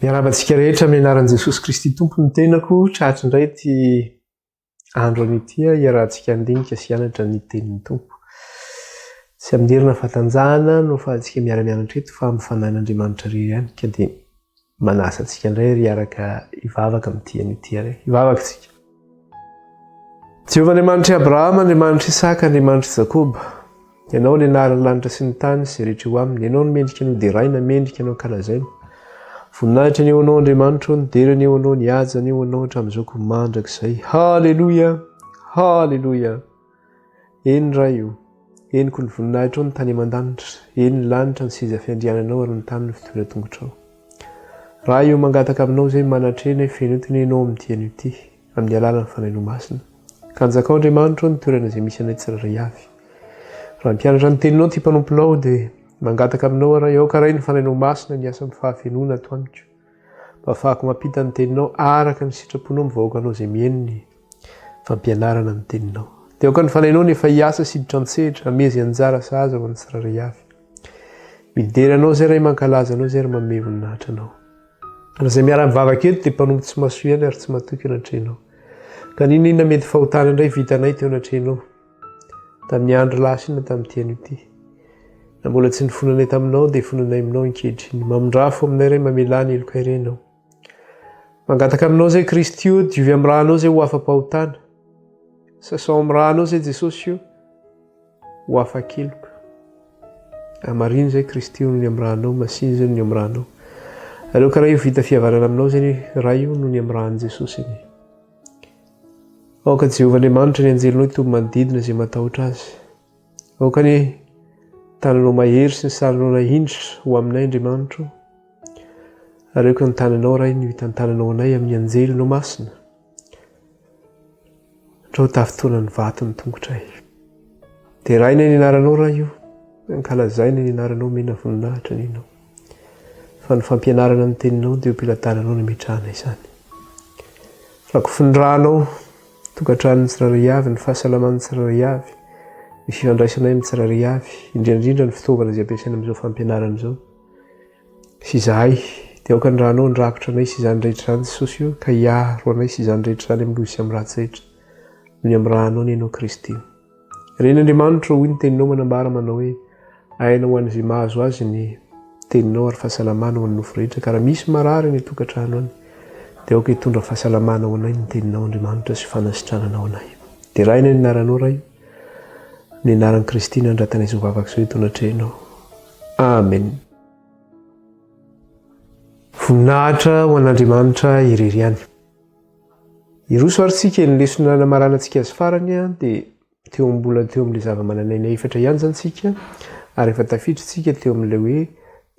Miarabantsika rehetra amin'ny anaran'i Jesosy Kristy Tompo ny tenako, tratra indray ty andro an'ity iarahantsika andinika sy hianatra ny tenin'ny Tompo. Tsy amin'herina fahatanjahana no ahafahantsika miara-mianatra eto fa amin'ny fanahin'Andriamanitra irery ihany ka dia manasa antsika indray hiaraka hivavaka amin'ity an'ity iray. Hivavaka isika. Jehovah Andriamanitra Abrahama, Andriamanitra Isaka, Andriamanitra Jakoba. Ianao ny anaran'ny lanitra sy ny tany sy rehetra eo aminy. Ianao no mendrika anao dia raina, mendrika anao kalazaina. Voninahitra ny eo anao Andriamanitra, ny derany eo anao, ny hajany eo anao hatramin'izao mandrakizay. Halleluia, halleluia. Eny raha io, eny koa ny voninahitra ny tany aman-danitra, eny ny lanitra ny seza fiandriananao ary ny tany ny fitoerana tongotrao. Raha io mangataka aminao izay manatrena fenotiny ianao amin'ity an'ity, amin'ny alalany fanahinao masina. Kanjakao Andriamanitra ny toerana izay misy anay tsirairay avy. Raha mpianatra ny teninao ty mpanomponao dia mangataka aminao raha eo karay ny fanahinao masina ny asa mifahafenona ato amiko. Mba ahafahako mampita ny teninao araka ny sitraponao mivahoakanao izay mieniny fampianarana ny teninao. Dia aoka ny fanahinao nefa hiasa siditra an-tsehatra, hamezy anjara sahaza ho an'ny tsirairay avy. Mideranao izay ray mankalazanao izay ray manome voninahitra anao. Raha izay miara-mivavaka eto dia mpanompo tsy mahasoa ihany ary tsy mahatoky anatrenao. Ka ninona mety fahotana indray vitanay teo anatrenao tamin'ny andro lasa iny tamin'ity an'ity. Na mbola tsy nifonanay taminao dia fonanay aminao ankehitriny. Mamondrafo aminay ray mamelany eloka irenao. Mangataka aminao izay Kristy io, diovy amin'ny rahanao izay ho afa-pahotana. Sasao amin'ny rahanao izay Jesosy io, ho afa-keloka. Amarino izay Kristy io noho ny amin'ny rahanao, masiny izay noho ny amin'ny rahanao. Aleo karaha io vita fihavanana aminao izay raha io noho ny amin'ny rahan'i Jesosy iny. Aoka Jehovah Andriamanitra ny anjelonao hitovy manodidina izay matahotra azy. Aoka ny tananao mahery sy ny sarinao nahindritra ho aminay Andriamanitra. Ary aoka ny tananao ray ny hitan'ny tananao anay amin'ny anjelinao masina. Trao tafitoana ny vaton'ny tongotray. Dia raina ny anaranao raha io, ankalazaina ny anaranao mena voninahitra ninao. Fa ny fampianarana ny teninao dia am-pilatananao ny metrahana izany. Rakofindrahanao tokantran'ny tsirairay avy, ny fahasalaman'ny tsirairay avy, ny fifandraisanay amin'ny tsirairay avy, indrindra ny fitaovana izay ampiasaina amin'izao fampianarana izao. Sy izahay, dia aoka ny rahanao ny rakotra anay sy izany rehetra izany Jesosy io, ka hiaro anay sy izany rehetra izany amin'ny loza sy amin'ny ratsy rehetra, noho ny amin'ny rahanao ny ianao Kristy. Reny Andriamanitra hoy ny teninao manambara manao hoe aina ho an'izay mahazo azy ny teninao ary fahasalamana ho an'ny nofo rehetra, ka raha misy marary ny tokantrano any, dia aoka hitondra fahasalamana ho anay ny teninao Andriamanitra sy fanasitranana ho anay. Dia raina ny anaranao ray, ny anaran'i Kristy nandratanay izao vavaka izao eto anatrehanao. Amen. Voninahitra ho an'Andriamanitra irery ihany. Iroso ary tsika ny lesona namaranantsika azy farany dia teo mbola teo amin'ilay zava-mananaina efatra ihany zany tsika, ary efa tafiditra tsika teo amin'ilay hoe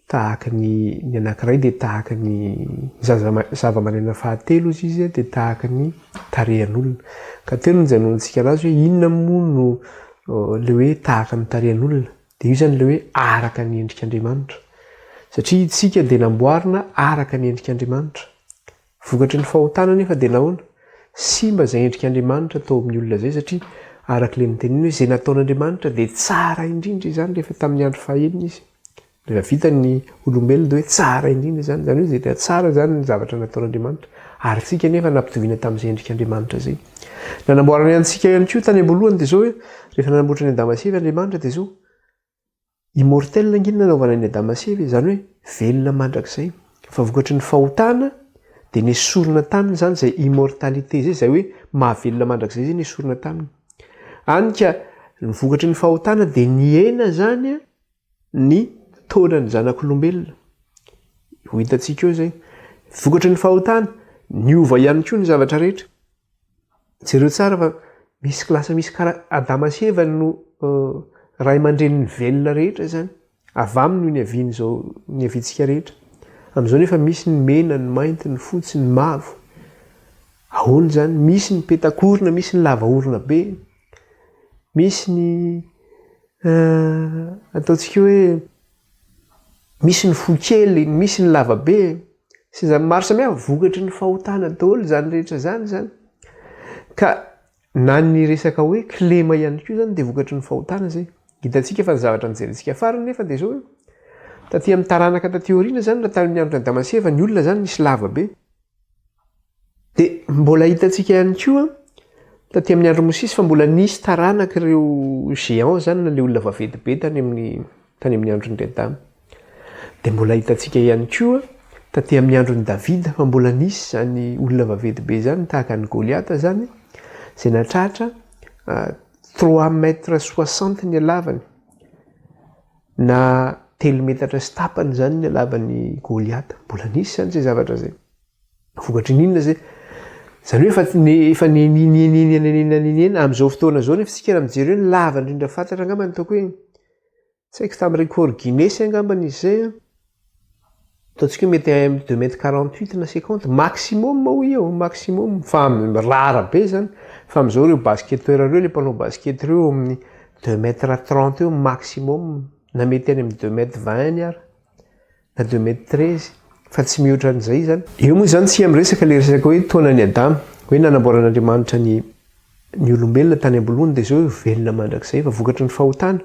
tahaka ny anankiray dia tahaka ny zava-mananaina fahatelo izy dia tahaka ny tarehan'olona. Ka telo ny janonantsika anazy hoe inona moa no ilay hoe tahaka ny tarehan'olona. Dia io zany ilay hoe araka ny endrik'Andriamanitra. Satria tsika dia namboarina araka ny endrik'Andriamanitra. Vokatry ny fahotana nefa dia nahoana? Simba izay endrik'Andriamanitra tao amin'ny olona izay, satria arak'ilay miteniny hoe izay nataon'Andriamanitra dia tsara indrindra izany rehefa tamin'ny andro fahaenina izy. Rehefa vita ny olombelona dia hoe tsara indrindra izany, izany hoe dia tsara izany ny zavatra nataon'Andriamanitra. Ary tsika nefa nampitoviana tamin'izay endrik'Andriamanitra izay. Nanamboarana antsika ihany koa tany am-boalohany dia izao hoe rehefa nanamboatra ny Adama sy Eva Andriamanitra dia izao immortel angina nanaovana ny Adama sy Eva, izany hoe velona mandrakizay. Fa vokatry ny fahotana dia nesorina taminy izany izay immortalité izay, izay hoe mahavelona mandrakizay izay nesorina taminy. Anika ny vokatry ny fahotana dia niena zany ny taonan'ny zanak'olombelona. Ho hitantsika eo izay. Vokatry ny fahotana, niova ihany koa ny zavatra rehetra. Jereo tsara fa misy klasa misy karaha Adama sy Eva no ray aman-dreniny velona rehetra izany. Avy aminy ny haviany izao ny havintsika rehetra. Amin'izao nefa misy ny mena, ny mainty, ny fotsy, ny mavo. Ahoana izany? Misy ny petakorona, misy ny lavaorona be. Misy ny ataontsika hoe misy ny fokely, misy ny lavabe. Sy izany maro samihafa vokatry ny fahotana daholo izany rehetra izany. Ka na ny resaka hoe klema ihany koa izany dia vokatry ny fahotana izay. Hitantsika fa ny zavatra nijerentsika farany nefa dia izao hoe taty amin'ny taranaka taty aoriana zany raha tamin'ny androny Damasea fa ny olona zany nisy lava be. Dia mbola hitantsika ihany koa taty amin'ny andro Mosisy fa mbola nisy taranaka ireo géant zany na le olona vaventy be tany amin'ny andron'ny Adama. Dia mbola hitantsika ihany koa taty amin'ny andron'ny Davida fa mbola nisy zany olona vaventy be zany tahaka ny Goliata zany izay natratra 3,60 m ny halavany na 3 metatra sy tapany zany ny halavan'ny Goliata. Mbola nisy zany zay zavatra zay. Vokatry ny inona zay? Zany hoe efa ninena amin'izao fotoana zao nefa tsika mijery hoe lava indrindra fantatra angamba ny ataoko hoe tsy haiko tamin'ny record Guinness angamba nisy zay. Ataontsika hoe mety 2,48 m na 50 maximum hoy eo maximum fa rara be zany fa amin'izao ireo basketteur ireo le mpanao basket ireo amin'ny 2,30 m eo maximum na mety any amin'ny 2,20 m ary na 2,13 m fa tsy mihoatra an'izay zany. Eo moa zany tsy amiresaka le resaka hoe taonan'ny Adama hoe nanamboaran'Andriamanitra ny olombelona tany amboloany dia zao velona mandrakizay fa vokatry ny fahotana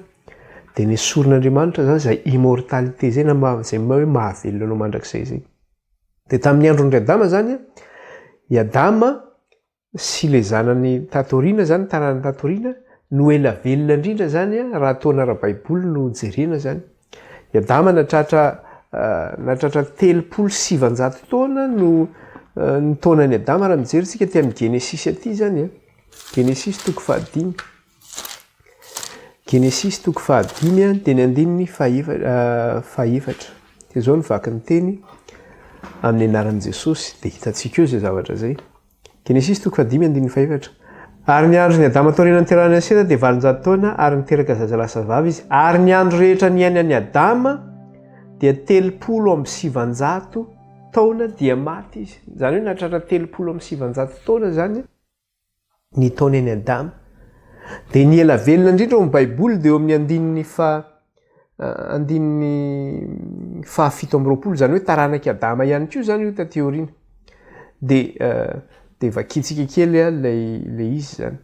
dia nesorin'Andriamanitra zany izay immortalité zay na zay hoe mahavelona anao mandrakizay zay. Dia tamin'ny andron'ny Adama zany i Adama sy le zanany tatoriana zany taranany tatoriana no ela velona indrindra zany raha ataona ara-baiboly no jerena zany. I Adama natratra 700 taona no ny taonan'ny Adama raha mijery tsika ty amin'ny Genesis aty zany. Genesis toko 5. Genesis toko 5 dia ny andininy 4. Dia zao ny vaky ny teny amin'ny anaran'i Jesosy dia hitantsika eo zay zavatra zay. Genesis toko 5 andininy 4. Ary ny andro ny Adama tao aorian'ny terahany Seta dia 800 taona ary niteraka zaza lahy sy vavy izy. Ary ny andro rehetra niainan'ny Adama dia 307 taona dia maty izy. Zany hoe nahatratra 307 taona zany ny taonan'ny Adama. Dia ny ela velona indrindra ao amin'ny Baiboly dia eo amin'ny andininy 720 zany hoe taranaka Adama ihany koa zany io taty aoriana. Dia vakitsika kely ilay izy zany.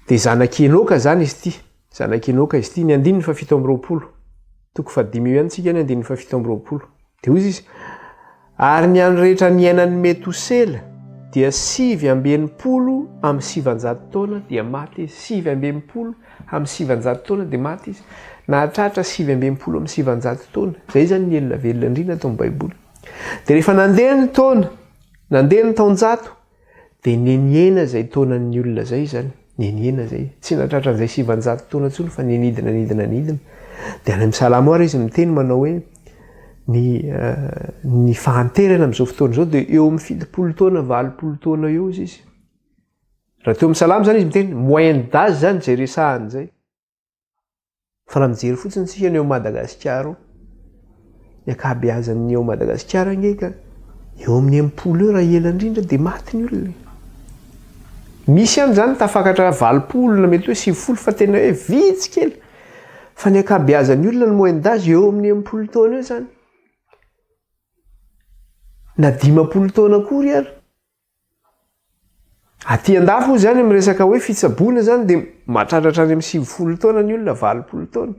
Dia zanaky Enoka zany izy ity. Zanaky Enoka izy ity ny andininy 720. Toko 5 io ihany tsika ny andininy 720. Dia hoy izy ary ny andro rehetra niainan'ny Metusela dia 780 amin'ny 700 taona dia maty izy. 780 amin'ny 700 taona dia maty izy. Nahatratra 780 amin'ny 700 taona. Zay zany ny elona velona indrindra tao amin'ny Baiboly. Dia rehefa nandeha ny taona, nandeha ny taonjato dia neniena zay taonan'ny olona zay zany. Neniena zay. Tsy nahatratra an'izay 700 taona intsony fa nenidina. Dia any amin'ny Salamo ary izy miteny manao hoe ny fahanterana amin'izao fotoana izao dia eo amin'ny 70 taona 80 taona eo izy. Raha teo amin'ny Salamo zany izy miteny moyenne d'âge zany zay resahany zay. Fa raha mijery fotsiny tsika ny eo Madagasikara ny ankabeazan'ny eo Madagasikara angeka eo amin'ny 80 eo raha ela indrindra dia maty ny olona. Misy ihany zany tafakatra 80 na mety hoe 70 fa tena hoe vitsy kely. Fa ny ankabeazan'ny olona ny moyenne d'âge eo amin'ny 80 taona eo zany. Na 50 taona kory ary. Aty andafo zany amin'ny resaka hoe fitsaboana zany dia mahatratratra any amin'ny 70 taona ny olona 80 taona.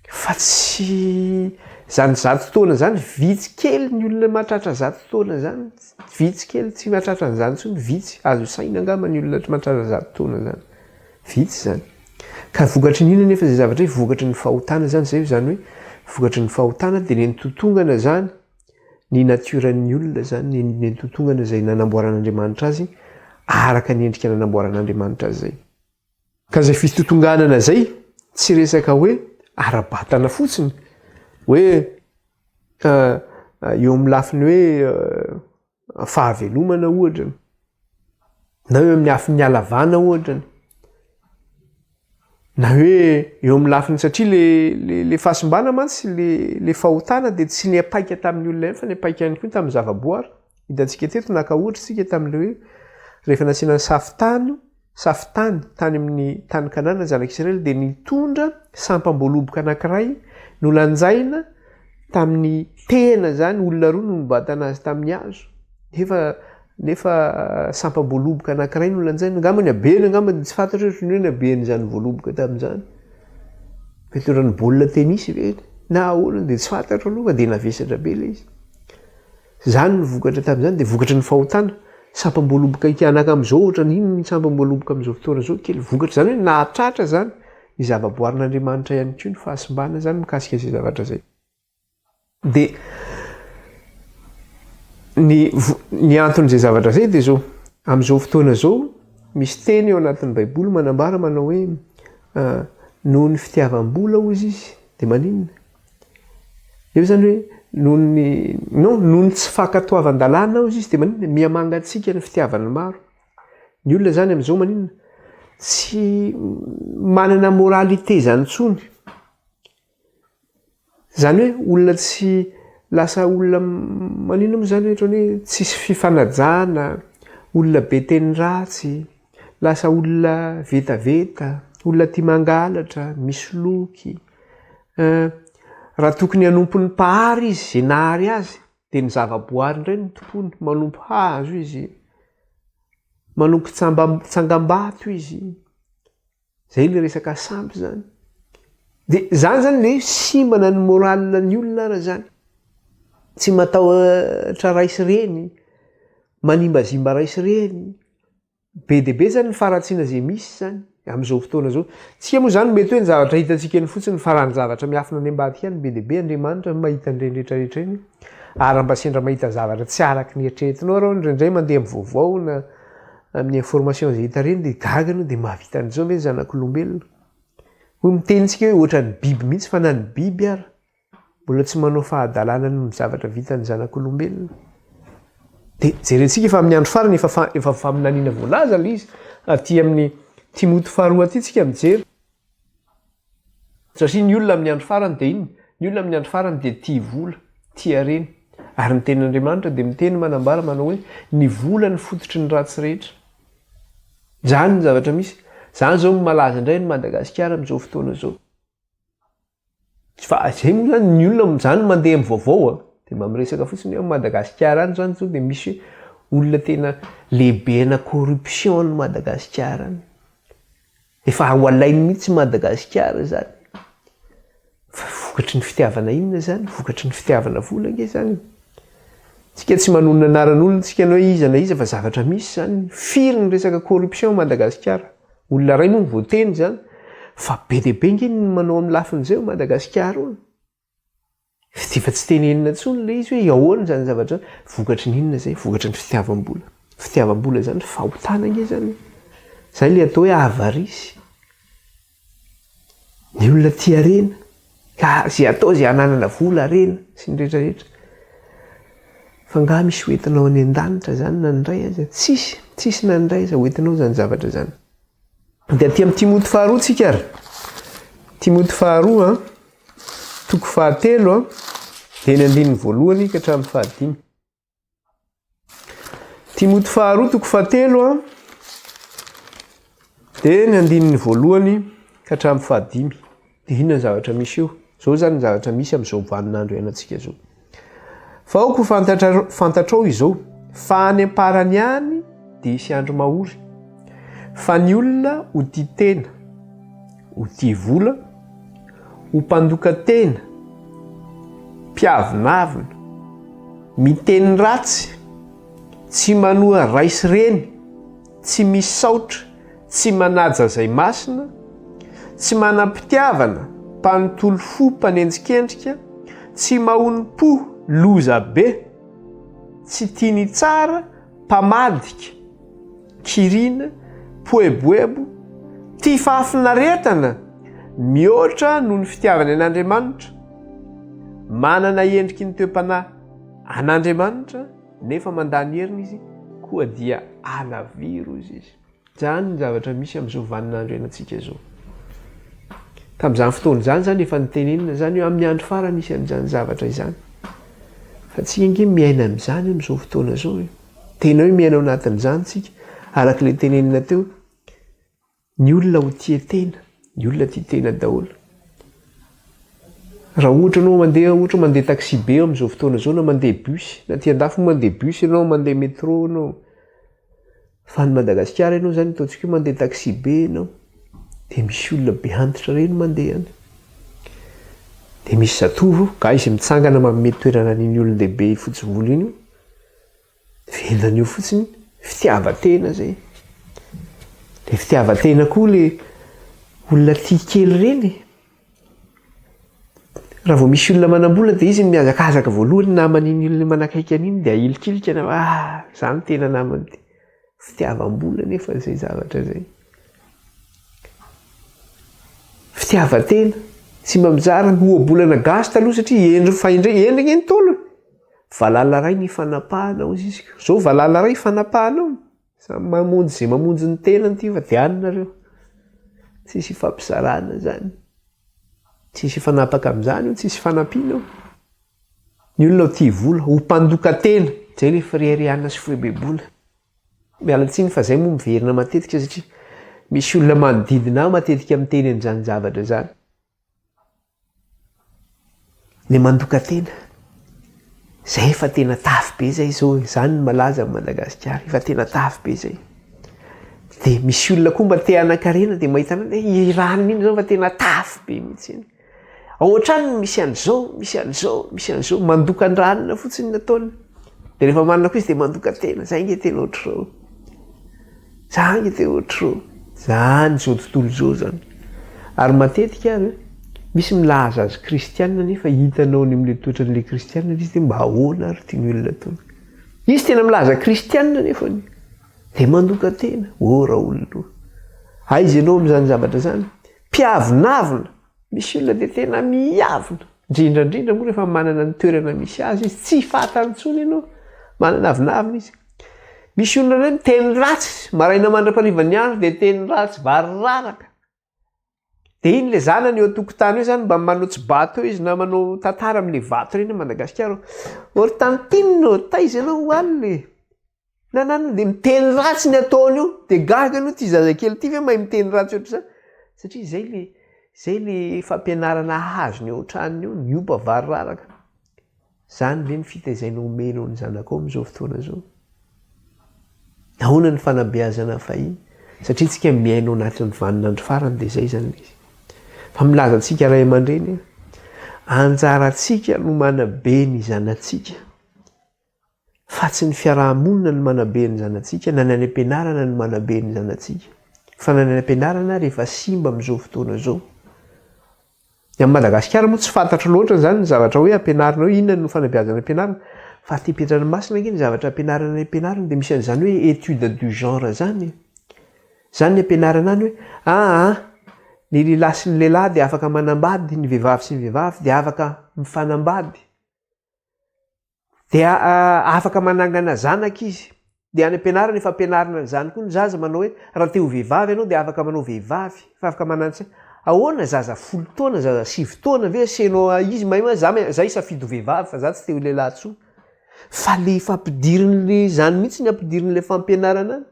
Fa tsy zany 100 taona zany vitsy kely ny olona mahatratra 100 taona zany. Vitsy kely tsy mahatratra an'izany intsony vitsy. Azo saina angamba ny olona mahatratra 100 taona zany. Vitsy zany. Ka vokatry ny inona nefa zay zavatra hoe vokatry ny fahotana zany zay zany hoe vokatry ny fahotana dia nentotongana zany ny natioran'ny olona zany ny nentotongana zay nanamboaran'Andriamanitra azy araka ny endrika nanamboaran'Andriamanitra azy zay. Ka zay fitotonganana zay tsy resaka hoe ara-batana fotsiny hoe eo amin'ny lafiny hoe fahavelomana ohatra na eo amin'ny hafin'ny halavana ohatra na hoe eo amin'ny lafiny satria le fahasimbana mantsy le fahotana dia tsy niapaika tamin'ny olona ihany fa niapaika ihany koa tamin'ny zavaboary. Hitantsika teto naka ohatra tsika tamin'ilay hoe rehefa nasiana ny safitany tany amin'ny tany Kanana zanak'Israely dia nitondra sampam-boaloboka anankiray no lanjaina tamin'ny tena zany olona roa no nibatana azy tamin'ny hazo. Nefa sampam-boaloboka anankiray no lanjaina. Angamba ny habeny angamba tsy fantatra hoe ny habeny zany voaloboka tamin'izany. fitoerany baolina tenisy ve na olona dia tsy fantatra aloha dia navesatra be ilay izy. Zany ny vokatra tamin'izany dia vokatra ny fahotana. Sampam-boaloboka hianaka amin'izao ohatra ny iny ny sampam-boaloboka amin'izao fotoana izao kely vokatra zany hoe nahatratra zany ny zavaboarin'Andriamanitra ihany koa ny fahasimbana zany mikasika izay zavatra izay. Dia ny anton'izay zavatra izay dia zao amin'izao fotoana izao misy teny eo anatin'ny baiboly manambara manao hoe noho ny fitiavam-bola hozy izy dia maninona? Eo zany hoe noho ny tsy fankatoavan-dalàna hozy izy dia maninona? Mihamangatsika ny fitiavany maro. Ny olona zany amin'izao maninona? Tsy manana moralité zany intsony. Zany hoe olona tsy lasa olona maninona moa zany ohatran'ny hoe tsisy fifanajana, olona be teny ratsy, lasa olona vetaveta, olona tia mangalatra, misy loky. Raha tokony hanompo ny mpahary izy izay nahary azy dia ny zavaboary indray ny tompony. Manompo hazo izy, manompo tsangam-bato izy. Zay ilay resaka sampy zany. Dia zany zany ilay simbana ny moralin'ny olona raha zany. Tsy matahotra raisy reny, manimbazimba raisy reny. Be dia be zany ny faratsiana izay misy zany amin'izao fotoana izao. Tsika moa zany mety hoe ny zavatra hitantsika eny fotsiny ny farany zavatra miafina any ambadika ihany be dia be Andriamanitra mahita an'ireny rehetrarehetra eny. Ary mba sendra mahita zavatra tsy araky ny eritreretinao raha indraindray mandeha amin'ny vaovao na amin'ny information izay hita reny dia gaga anao dia mahavita an'izao ve zanak'olombelona. Hoy mitenitsika hoe ohatran'ny biby mihitsy fa na ny biby ary mbola tsy manao fahadalàna ny zavatra vitan'ny zanak'olombelona. Dia jerentsika efa amin'ny andro farany efa faminaniana voalaza ilay izy aty amin'ny Timoty faharoa aty tsika mijery. Satria ny olona amin'ny andro farany dia inona? Ny olona amin'ny andro farany dia tia vola, tia reny. Ary ny tenin'Andriamanitra dia miteny manambara manao hoe ny vola ny fototry ny ratsy rehetra. Zany ny zavatra misy. Zany izao malaza indray ny Madagasikara amin'izao fotoana izao. Fa izay moa zany ny olona zany mandeha amin'ny vaovao dia mba miresaka fotsiny hoe Madagasikara any zany zao dia misy olona tena lehibe corruption ny Madagasikara any. Efa ho alainy mihitsy Madagasikara zany. Fa vokatry ny fitiavana inona zany? Vokatry ny fitiavana vola nge zany. Tsika tsy manonona anaran'olona tsika hoe iza na iza fa zavatra misy zany. Firy ny resaka corruption Madagasikara. Olona ray moa voateny zany. Fa be dia be nge ny manao amin'ny lafin'izay Madagasikara olo. Fa tsy tenenina intsony ilay izy hoe ahoana zany zavatra. Vokatry ny inona zay? Vokatry ny fitiavam-bola. Fitiavam-bola zany fahotana nge zany. Zay ilay atao hoe avarisy. Ny olona tia rena. Ka izay atao izay hananana vola rena sy ny rehetrarehetra. Fa nga misy hoentinao any an-danitra zany na ndray aza. Tsisy na ndray aza hoentinao zany zavatra zany. Dia aty amin'ny Timoty faharoa tsika ary. Timoty faharoa toko fahatelo dia ny andininy voalohany ka hatramin'ny fahadimy. Timoty faharoa toko fahatelo dia ny andininy voalohany ka hatramin'ny fahadimy. Dia inona ny zavatra misy eo? Zao zany ny zavatra misy amin'izao vaninandro iainantsika izao. Fa aoko fantatrao izao fa any am-parany ihany dia hisy andro mahory. Fa ny olona ho tia tena, ho tia vola, ho mpandoka tena, mpiavinavina, miteny ratsy, tsy manoha raisy reny, tsy misaotra, tsy manaja izay masina, tsy manam-pitiavana, mpanontolo fo, mpanenjikendrika, tsy mahompo, loza be, tsy tia ny tsara, mpamadika, kiriana, poeboebo, tia fahafinaretana, mihoatra noho ny fitiavany an'Andriamanitra, manana endriky ny toe-panahy an'Andriamanitra, nefa mandany heriny izy, koa dia alaviro izy. Zany ny zavatra misy amin'izao vaninandro iainantsika izao. Tamin'izany fotoana izany zany efa nitenenina zany hoe amin'ny andro farany misy an'izany zavatra izany. Fa tsika nge miaina amin'izany amin'izao fotoana izao. Tena hoe miaina ao anatin'izany tsika. Arak'ilay tenenina teo, ny olona ho tia tena, ny olona tia tena daholo. Raha ohatra anao mandeha taxi be amin'izao fotoana izao na mandeha bus, na tia andafy mandeha bus ianao, mandeha métro ianao. Fa ny Madagasikara ianao zany ataontsika hoe mandeha taxi be ianao. Dia misy olona be antitra ireny mandeha any. dia misy zatovo ga izy mitsangana manome toerana n'iny olon-dehibe fotsivolo iny velona io fotsiny fitiavatena zay. Le fitiavatena koa le olona tia kely reny. Raha vao misy olona manam-bola dia izy miazakazaka voalohany naman'iny olona manakaiky an'iny dia ilikilika zany tena namany ty. Fitiavam-bola nefa zay zavatra zay. Fitiavatena tsy mba mizara ohabolana gasy taloha satria endriny eny tolo. Valala ray ny fanapahanao izy izy. Zao valala ray fanapahanao. Samy mamonjy zay mamonjy ny tenany ty fa dianinareo. Tsisy fampizarana zany. Tsisy fanapaka amin'izany, tsisy fanampiana. Ny olona tia vola, ho mpandoka-tena, zay le fireriana sy foibe-bola. Miala tsiny fa zay moa miverina matetika satria misy olona manodidina matetika miteny an'izany zavatra zany. Le mandoka-tena. Zay efa tena tafy be zay zao, zany malaza amin'ny Madagasikara, efa tena tafy be zay. Dia misy olona koa mba te hanan-karena dia mahita an'iny ranony iny zao fa tena tafy be mihitsy iny. Ao an-trano misy an'izao, mandoka an-dranona fotsiny nataony. Dia rehefa manana koa izy dia mandoka-tena, zay nge tena ohatr'izao. Zany nge tena ohatr'izao. Zany zao tontolo zao zany. Ary matetika ary misy milaza azy kristianina nefa hitanao ny amin'ilay toetran'ilay kristianina izy dia mba ahoana ary tiany olona tony. Izy tena milaza kristianina nefa dia mandoka-tena. Raha olona. Aiza ianao amin'izany zavatra zany? Mpiavonavina. Misy olona dia tena miavona. Indrindra moa rehefa manana ny toerana misy azy izy tsy fantany intsony ianao. Manana avinavina izy. Misy olona ireny teny ratsy, maraina mandra-pariva ny andro dia teny ratsy variraraka. Dia iny le zanany eo an-tokotany eo zany mba manao bato eo izy na manao tantara amin'ilay vato ireny Madagasikara. Ory tantinina, taiza ianao hoaniny. Nanana dia miteny ratsy ny ataony io, dia gaga aloha ty zazakely ty ve mahay miteny ratsy ohatr'izany. Satria zay le fampianarana ahazony eo an-tranony eo, niopa variraraka. Zany ve ny fitaizana omenao ny zanakao amin'izao fotoana zao. Nahoana ny fanabeazana fahiny? Satria tsika miainao anatin'ny vaninandro farany dia zay zany izy. Fa milaza antsika ray aman-dreny, anjarantsika no manabe ny zanatsika. Fa tsy ny fiarahamonina no manabe ny zanatsika, na ny any am-pianarana no manabe ny zanatsika. Fa na ny any am-pianarana rehefa simba amin'izao fotoana zao. Ny amin'ny Madagasikara moa tsy fantatra loatra zany ny zavatra hoe ampianarana hoe inona no fanabeazana ampianarana. Fa aty Ampiandranomasina ange ny zavatra ampianarana any ampianarana dia misy an'izany hoe étude du genre zany. Zany ny ampianarana any hoe ny lehilahy sy ny lehilahy dia afaka manambady, ny vehivavy sy ny vehivavy dia afaka mifanambady. Dia afaka manangana zanaka izy. Dia any ampianarana efa ampianarana zany koa ny zaza manao hoe raha te ho vehivavy ianao dia afaka manao vehivavy, fa afaka manantsy. Ahoana zaza 10 taona, zaza 7 taona ve asianao izy mahay za isafidy vehivavy fa za tsy te ho lehilahy tsoa. Fa le fampidirin'le zany mihitsy ny ampidirin'le fampianarana any.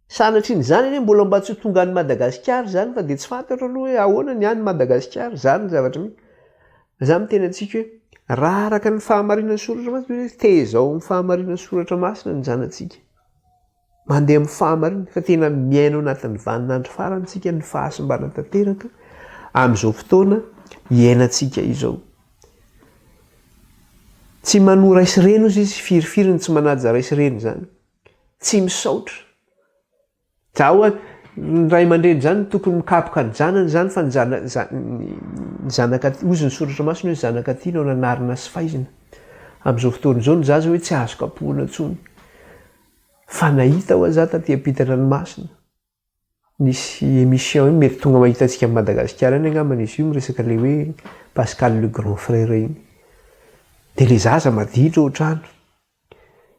Sanatry ny zany ane mbola mba tsy ho tonga any Madagasikara zany fa dia tsy fantatra aloha hoe ahoana ny any Madagasikara. Zany zavatra mihitsy. Za miteny antsika hoe raha araka ny fahamarinan'ny soratra masina tezao ny fahamarinan'ny soratra masina ny zanatsika. Mandeha amin'ny fahamarina fa tena miaino anatin'ny vaninandro farany tsika ny fahasimbana tanteraka amin'izao fotoana iainantsika izao. Tsy manora raisy reno izy firifiriny tsy manaja raisy reno zany. Tsy misaotra. Zaho ny ray aman-dreny zany tokony mikapoka ny zanany zany fa ny zanaka ozy ny soratra masina hoe zanaka tiana ao nanarina sy faizina. Amin'izao fotoana izao ny zaza hoe tsy azo kapohana intsony. Fa nahita ho aza taty Ampiandranomasina. Nisy émission mety tonga mahita antsika amin'ny Madagasikara any angamba izy io miresaka le hoe Pascal le grand frère iny. Dia le zaza maditra ao an-trano.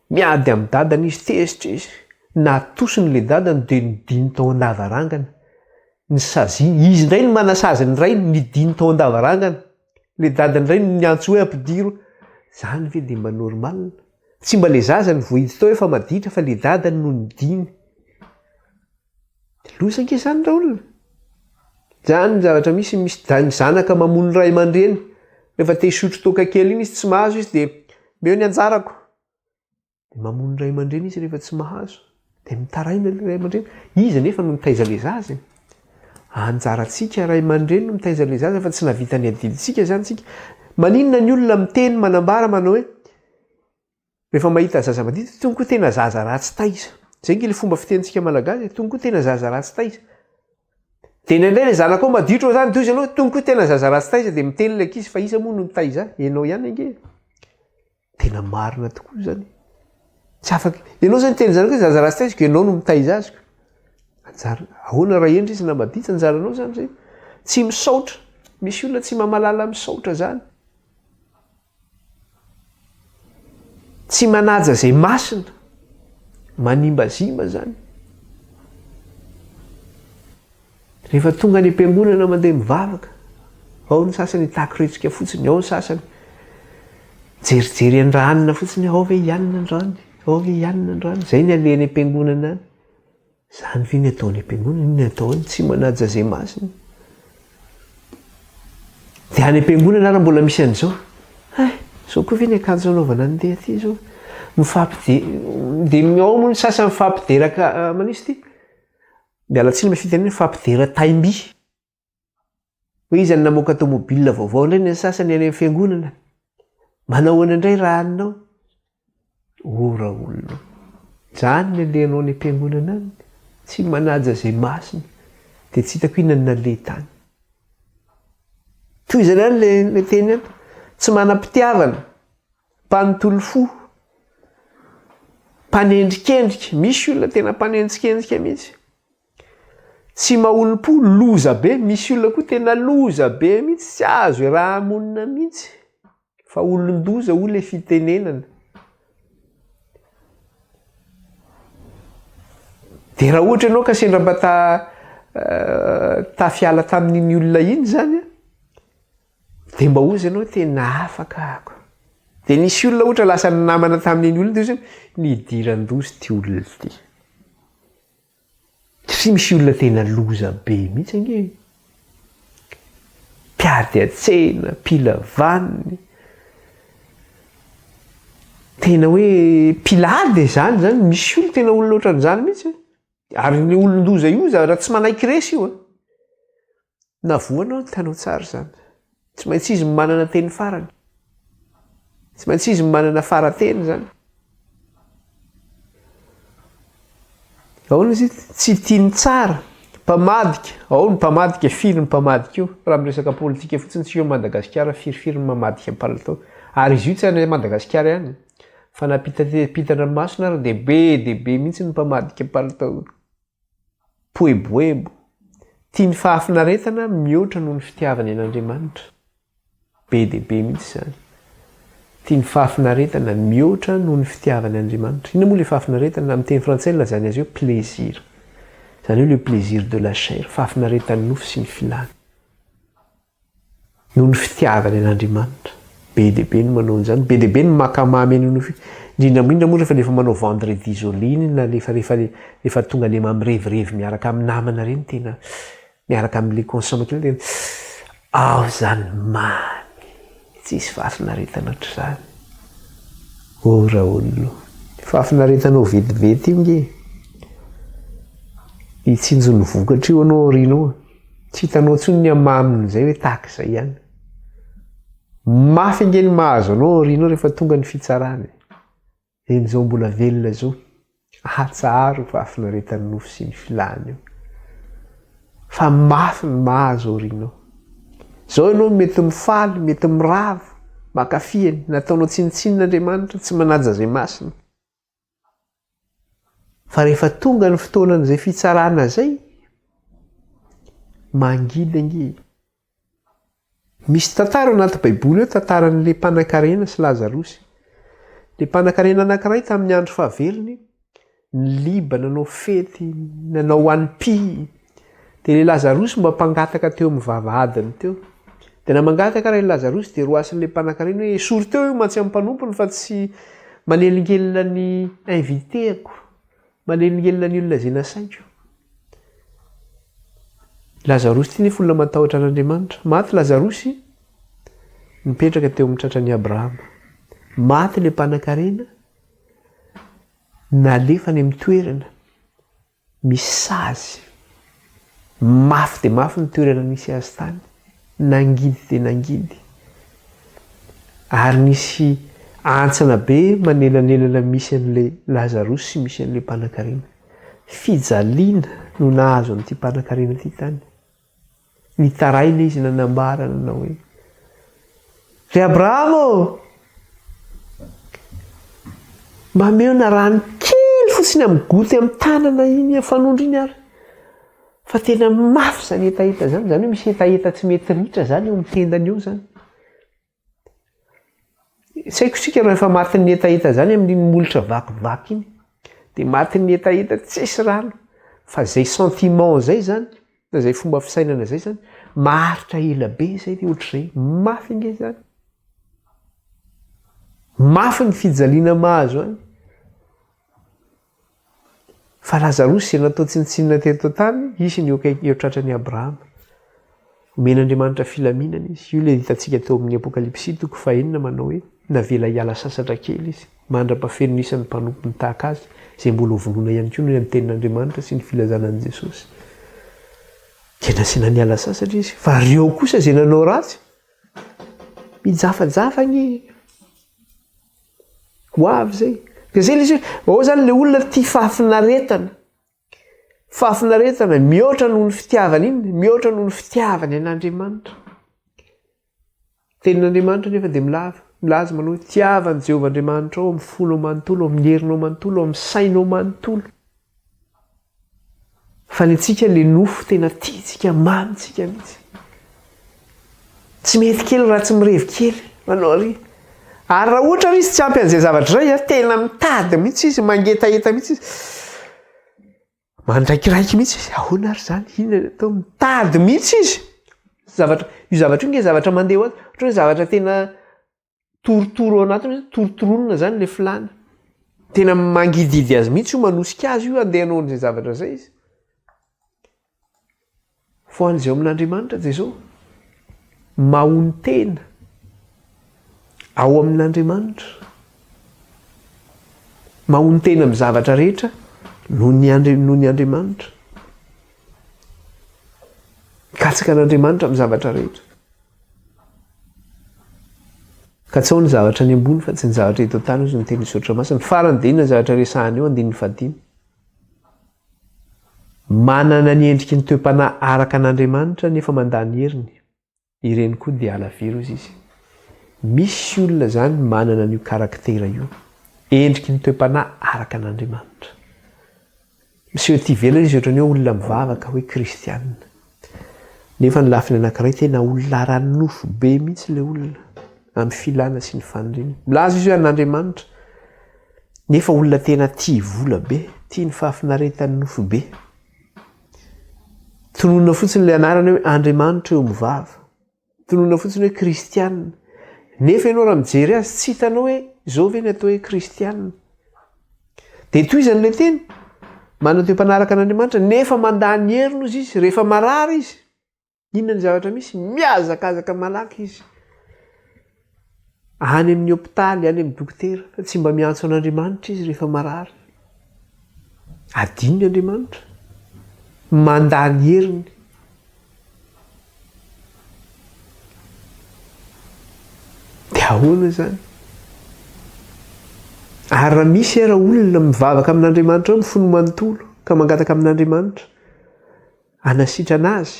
Miady amin'ny dadany izy tezitra izy. Natosiny le dadany dia nidiny tao an-davarangana. Ny saziany izy indray no manasazy ny ray nidiny tao an-davarangana. Le dadany iray no niantso hoe ampidiro. Zany ve dia mba normalina? Tsy mba le zaza ny voahidy tao efa maditra fa le dadany no nidiny. Loza anke zany raha olona. Zany zavatra misy zanaka mamono ray aman-dreny. Rehefa te hisotro toaka kely iny izy tsy mahazo izy dia meo ny anjarako. Dia mamono ray aman-dreny izy rehefa tsy mahazo. Dia mitaraina ilay ray aman-dreny. Izy nefa no mitaiza le zaza. anjarantsika ray aman-dreny no mitaiza le zaza fa tsy navitany adilitsika zany tsika. Maninona ny olona miteny manambara manao hoe rehefa mahita zaza madity tonga koa tena zaza ratsy taiza. Zay nge le fomba fitenitsika malagasy, tonga koa tena zaza ratsy taiza. De nendray le zanakao maditro zany toy izy anao tonga koa tena zaza ratsy taiza de miteny le ankizy fa isa moa no mitaiza ianao ihany ange. Tena marina tokoa zany. Tsy afaka ianao zany teny zanakao zaza ratsy taiza ko ianao no mitaiza azy. Anjara ahoana raha endry izy na madity anjaranao zany zay. Tsy misaotra, misy olona tsy mamalala misaotra zany. Tsy manaja zay masina, manimbazimba zany. Rehefa tonga ny am-piangonana mandeha mivavaka, ao ny sasany takoretsika fotsiny, ao ny sasany jerijery andranina fotsiny, ao ve hianina androany, ao ve hianina androany. Zay ny aleny am-piangonana any. Zany ve ny ataony am-piangonana, ny ataony tsy manaja zay masina. De any am-piangonana raha mbola misy an'izao. Zao koa ve ny akanjo anaovana andeha aty zao. De ao moa ny sasany mifampideraka manisy ty. Miala tsiny mafitany mifampidera taimby. Hoe izy any namoaka tomobile vaovao indray ny sasany any amin'ny fiangonana. Manao indray raha aninao. Ora olona. Zany ny alehanao any am-piangonana any. Tsy manaja zay masina. De tsy hitako inona nale tany. Toy izany any le teny any. Tsy manam-pitiavana. Mpanontolo fo. Mpanendrikendrika. Misy olona tena mpanendrikendrika mihitsy. Tsy maholo-po, loza be. Misy olona koa tena loza be mihitsy. Tsy azo raha monina mihitsy. Fa olon-doza olona fitenenana. De raha ohatra ianao ka sendra mba tafiala tamin'iny olona iny zany, de mba ozy ianao tena afaka ako. De nisy olona ohatra lasa namana tamin'iny olona de nidiran-dozy ty olona ty. Tsy misy olona tena loza be mihitsy ange. Mpiady atsena, mpila vaniny. Tena hoe pilady zany, misy olona tena olona ohatran'izany mihitsy. Ary ny olon-doza io raha tsy manaiky resy io. Navoanao ny tanao tsara zany. Tsy maintsy izy manana teny farany. Tsy maintsy izy manana farateny zany. Ao izy tsy tiany tsara, mpamadika. Ao ny mpamadika, firy ny mpamadika io. Raha miresaka politika fotsiny tsy eo Madagasikara, firy ny mamadika amin'ny palitao. Ary izy io tsy any Madagasikara ihany. Fa napita-dranomasina masina de be mihitsy ny mpamadika amin'ny palitao. Poeboebo. Tiany fahafinaretana mihoatra noho ny fitiavany an'Andriamanitra. Be mihitsy zany. Tiany fahafinaretana mihoatra noho ny fitiavany Andriamanitra. Inona moa le fahafinaretana amin'ny teny frantsay lazany azy eo plaisir. Zany hoe le plaisir de la chair, fahafinaretan'ny nofo sy ny filàny. Noho ny fitiavany an'Andriamanitra. Be no manao an'izany, be ny makamamy ny nofo. Indrindra moa rehefa manao vendredi isoline na rehefa tonga le mamirevirevy miaraka amin'ny namana reny tena miaraka amin'le consomme kely tena zany mamy. Tsisy fahafinaretana ohatr'izany. Ora olona. Fahafinaretanao vetivety io nge. Itsinjon'ny vokatra io anao rinao. Tsy hitanao tsony ny amaminy zay hoe tahak'izay ihany. Mafy nge ny mahazo anao rinao rehefa tonga ny fitsarany. En'izao mbola velona zao. Tsara fahafinaretan'ny nofo sy ny filàny io. Fa mafy ny mahazo rinao. Zao ianao mety mifaly, mety miravo, makafiany, nataonao tsinitsin'Andriamanitra, tsy manaja zay masina. Fa rehefa tonga ny fotoanan'izay fitsarana zay, mangidy ange. Misy tantara anaty Baiboly eo, tantaran'le mpanan-karena sy Lazarosy. Le mpanan-karena anankiray tamin'ny andro fahavelony, niliba nanao fety, nanao anim-py. De le Lazarosy mba mpangataka teo amin'ny vavahadiny teo. De na mangataka raha Lazarosy de roasin'le mpanan-karena hoe esory teo io mantsy amin'ny mpanompony fa tsy manelingelina ny inviteko, manelingelina ny olona zay nasaiko. Lazarosy ty nefa olona matahotra an'Andriamanitra. Maty Lazarosy, mipetraka teo amin'ny tratran'i Abrahama. Maty le mpanan-karena, nalefany amin'ny toerana misy sazy mafy dia mafy ny toerana nisy azy tany, nangidy dia nangidy, ary nisy antsana be manelanelana misy an'ilay Lazarosy sy misy an'ilay mpanan-karena. Fijaliana no nahazo an'ity mpanan-karena ity tany. Nitaraina izy nanambarana na hoe ry Abrahamo, mba meona rano kely fotsiny amin'ny goty amin'ny tanana iny fanondro iny ary. Fa tena mafy zany hetaheta zany. Zany hoe misy hetaheta tsy mety ritra zany eo amin'ny tendany eo zany. Tsy haiko sika rehefa matin'ny hetaheta zany amin'iny molotra vakivaky iny, dia matin'ny hetaheta tsisy rano. Fa zay sentiment zay zany, na zay fomba fisainana zay zany, maharitra ela be zay dia ohatr'izay mafy nge zany. Mafy ny fijaliana mahazo any. Fa Lazarosy izay natao tsinontsinona teto tany, isy ny eo tratran'i Abrahama. Omen'Andriamanitra filaminana izy. Io ilay hitantsika teo amin'ny Apokalipsy 4:9 manao hoe navela hiala sasatra kely izy, mandra-pafeno isan'ny mpanompony tahaka azy, izay mbola hovonoina ihany koa ny tenin'Andriamanitra sy ny filazanan'i Jesosy. Dia nasiana niala sasatra izy. Fa ireo kosa izay nanao ratsy, mijafajafa ny ho avy zay. Ka zay ilay ao zany ilay olona tia fahafinaretana. Fahafinaretana mihoatra noho ny fitiavana iny, mihoatra noho ny fitiavany an'Andriamanitra. Tenin'Andriamanitra nefa dia milaza manao hoe tiavan'i Jehovah Andriamanitra ao amin'ny fonao manontolo, amin'ny herinao manontolo, amin'ny sainao manontolo. Fa ny antsika ilay nofo tena tiantsika, mamitsika mihitsy. Tsy mety kely raha tsy mirevy kely manao ary. Ary raha ohatra izy tsy ampy an'izay zavatra izay, tena mitady mihitsy izy, mangetaheta mihitsy izy. Mandraikiraiky mihitsy izy, ahoana ary zany, inona atao, mitady mihitsy izy. Io zavatra io nge zavatra mandeha ho azy. Ohatra hoe zavatra tena torotoro ao anatiny, torotoronina zany ilay filana. Tena mangididy azy mihitsy io, manosika azy io, andeha hanao an'izay zavatra izay izy. Fa ho an'izay ao amin'Andriamanitra dia izao, mahony tena ao amin'Andriamanitra, mahony tena amin'ny zavatra rehetra noho ny Andriamanitra, katsaka an'Andriamanitra amin'ny zavatra rehetra. Ka tsy ao ny zavatra any ambony fa tsy ny zavatra eto an-tany ozy no teny misaotra masina. Ny farany dia inona zavatra resahany eo, 5. Manana ny endriky ny toe-panahy araka an'Andriamanitra nefa mandany heriny, ireny koa dia alaviro izy. Misy olona zany manana n'io karaktera io, endriky ny toe-panahy araka an'Andriamanitra. Miseho ety ivelany izy ohatran'ny hoe olona mivavaka hoe kristianina. Nefa ny lafiny anankiray tena olona ranonofo be mihitsy ilay olona amin'ny filana sy ny faniriana. Milaza izy hoe an'Andriamanitra, nefa olona tena tia vola be, tia ny fahafinaretany nofo be. Tononona fotsiny ilay anarany hoe Andriamanitra eo mivava, tononona fotsiny hoe kristianina. Nefa ianao raha mijery azy tsy hitanao hoe izao ve ny atao hoe kristianina. Dia toy izany ilay teny, manana toe-panaraka an'Andriamanitra nefa mandany heriny izy rehefa marary izy. Inona ny zavatra misy? Miazakazaka malaky izy. Any amin'ny hôpitaly, any amin'ny dokotera, fa tsy mba miantso an'Andriamanitra izy rehefa marary. Adino ny Andriamanitra, mandany heriny. Dia ahoana zany? Ary raha misy raha olona mivavaka amin'Andriamanitra mifono manontolo ka mangataka amin'Andriamanitra hanasitrana azy,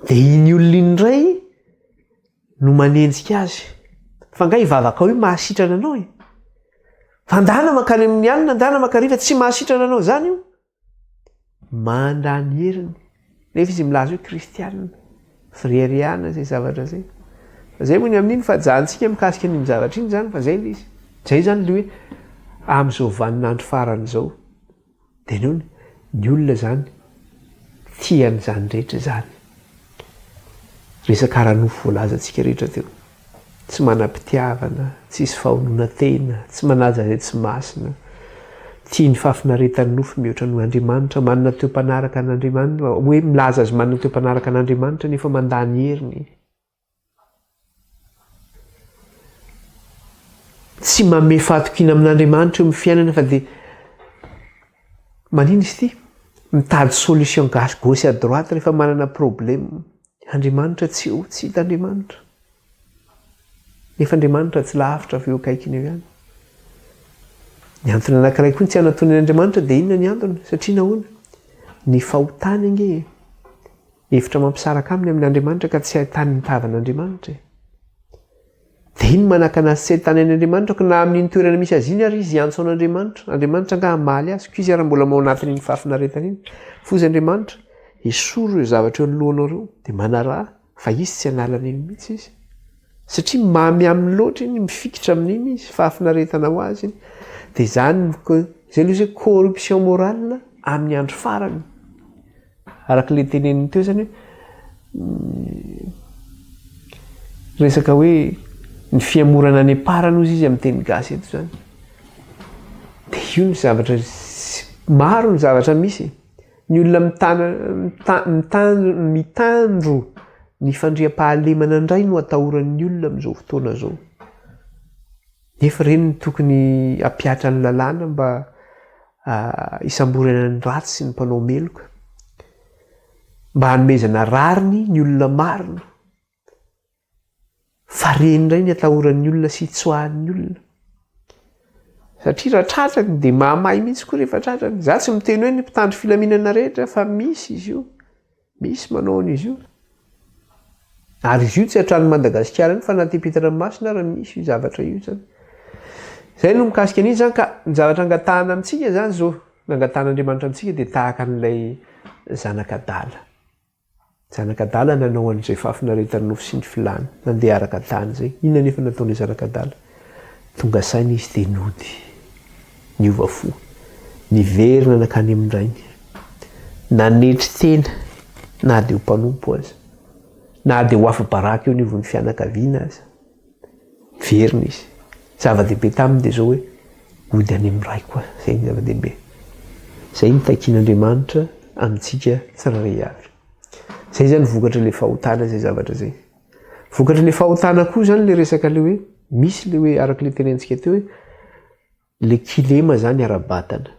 dia iny olona iny indray no manenjika azy. Fa nga hivavaka ao io mahasitrana anao e. Fa andana makany amin'ny alina, andana makariva, tsy mahasitrana anao zany io. Mandany heriny. Nefa izy milaza hoe kristianina, fireriana zay zavatra zay. Fa zay moa ny amin'iny fahajantsika mikasika ny zavatra iny zany, fa zay ilay izy. Zay zany ilay hoe amin'izao vaninandro farany izao, dia ny olona zany tian'izany rehetra zany. Resaka ara-nofo voalazantsika rehetra teo. Tsy manam-pitiavana, tsisy fahonoana tena, tsy manaja izay tsy masina. Tia ny fahafinaretany nofo mihoatra noho Andriamanitra, manana toe-panaraka an'Andriamanitra, hoe milaza azy manana toe-panaraka an'Andriamanitra nefa mandany heriny. Tsy manome fahatokina amin'Andriamanitra eo amin'ny fiainana, fa dia manino izy ity? mitady solution gauche à droite rehefa manana problème. Andriamanitra tsy hita Andriamanitra. Nefa Andriamanitra tsy lavitra avy eo akaikiny eo ihany. Ny antony anankiray koa tsy anatony Andriamanitra dia inona ny antony? Satria nahoana? Ny fahotany ange. Hevitra mampisaraka aminy amin'ny Andriamanitra ka tsy ahitany nitavan'Andriamanitra. Dia iny manakana azy tsy ahitany an'Andriamanitra ka na amin'iny toerana misy azy iny ary izy antso an'Andriamanitra. Andriamanitra nga hamaly azy. Koa izy ary mbola ao anatin'iny fahafinaretana iny. Fozy Andriamanitra esoro ireo zavatra eo anoloanareo dia manaraha fa izy tsy hanalana iny mihitsy izy. Satria mamy amin'ny loatra iny mifikitra amin'iny izy fahafinaretana ho azy iny. Dia izany hoe corruption morale amin'ny andro farany. Arak'ilay teneniny teo zany hoe resaka hoe ny fiamorana any aparana ozy izy amin'ny teny gasy eto zany. Dia io ny zavatra maro ny zavatra misy. Ny olona mitandro ny fandriam-pahalemana indray no atahoran'ny olona amin'izao fotoana izao. Nefa ireny no tokony hampiatra ny lalàna mba hisamborana ny ratsy sy ny mpanao meloka. Mba hanomezana rariny ny olona marina. Fa reny indray ny atahoran'ny olona sy hitsoahan'ny olona. Satria raha tratrany dia mahamay mihitsy koa rehefa tratrany. Za tsy miteny hoe ny mpitandro filaminana rehetra fa misy izy io. Misy manao an'izy io. Ary izy io tsy hatrany Madagasikara fa anaty Ampitandranomasina raha misy io zavatra io zany. Izay no mikasika an'iny zany ka ny zavatra angatahana amintsika zany zao. Nangatan'Andriamanitra amintsika dia tahaka an'ilay zanak'Adala. Zanak'Adala nanao an'izay fahafinaretana nofo sy ny filany. Nandeha araka tany izay. Inona nefa nataon'ilay zanak'Adala? Tonga saina izy dia nody. Niova fo. Niverina nakany amin'irainy. Nanetry tena na dia ho mpanompo aza. Na dia ho afa-baraka eo nivon'ny fianakaviana aza. Verina izy. Zava-dehibe taminy dia zao hoe ody any amin'iray koa. Izay ny zava-dehibe. Izay ny takian'Andriamanitra amintsika tsirairay avy. Izay zany vokatra ilay fahotana izay zavatra izay. Vokatra ilay fahotana koa zany ilay resaka ilay hoe misy ilay hoe arak'ilay tenentsika teo hoe ilay kilema zany ara-batana.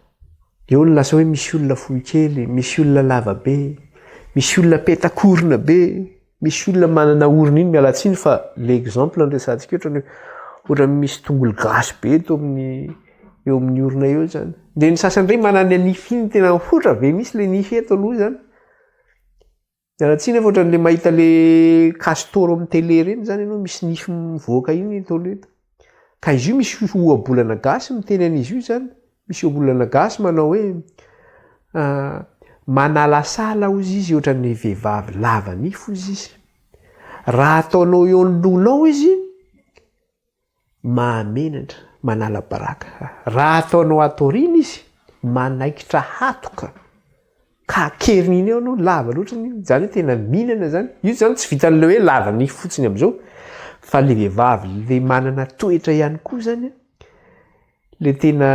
Eo ny lasa hoe misy olona fohy kely, misy olona lava be, misy olona petakorona be, misy olona manana orona iny miala tsiny fa l'exemple andresantsika ohatra misy tongolo gasy be eo amin'ny orona eo zany. Dia ny sasany indray manana nify iny tena hotra be misy ilay nify eto aloha zany. Miala tsiny efa ohatran'ilay mahita ilay castor amin'ny télé reny zany ianao misy nify mivoaka iny eto aloha eto. Ka izy io misy ohabolana gasy miteny an'izy io zany. Misy ohabolana gasy manao hoe manala sala ozy izy ohatran'ny vehivavy lava nify ozy izy. Raha ataonao eo anoloanao izy mahamenatra, manala baraka. Raha ataonao atoriana izy manaikitra hatoka. Ka kerin'iny eo anao lava loatra iny. Zany hoe tena mihinana zany. Io zany tsy vitan'ilay hoe lava nify fotsiny amin'izao. Fa ilay vehivavy ilay manana toetra ihany koa zany. Ilay tena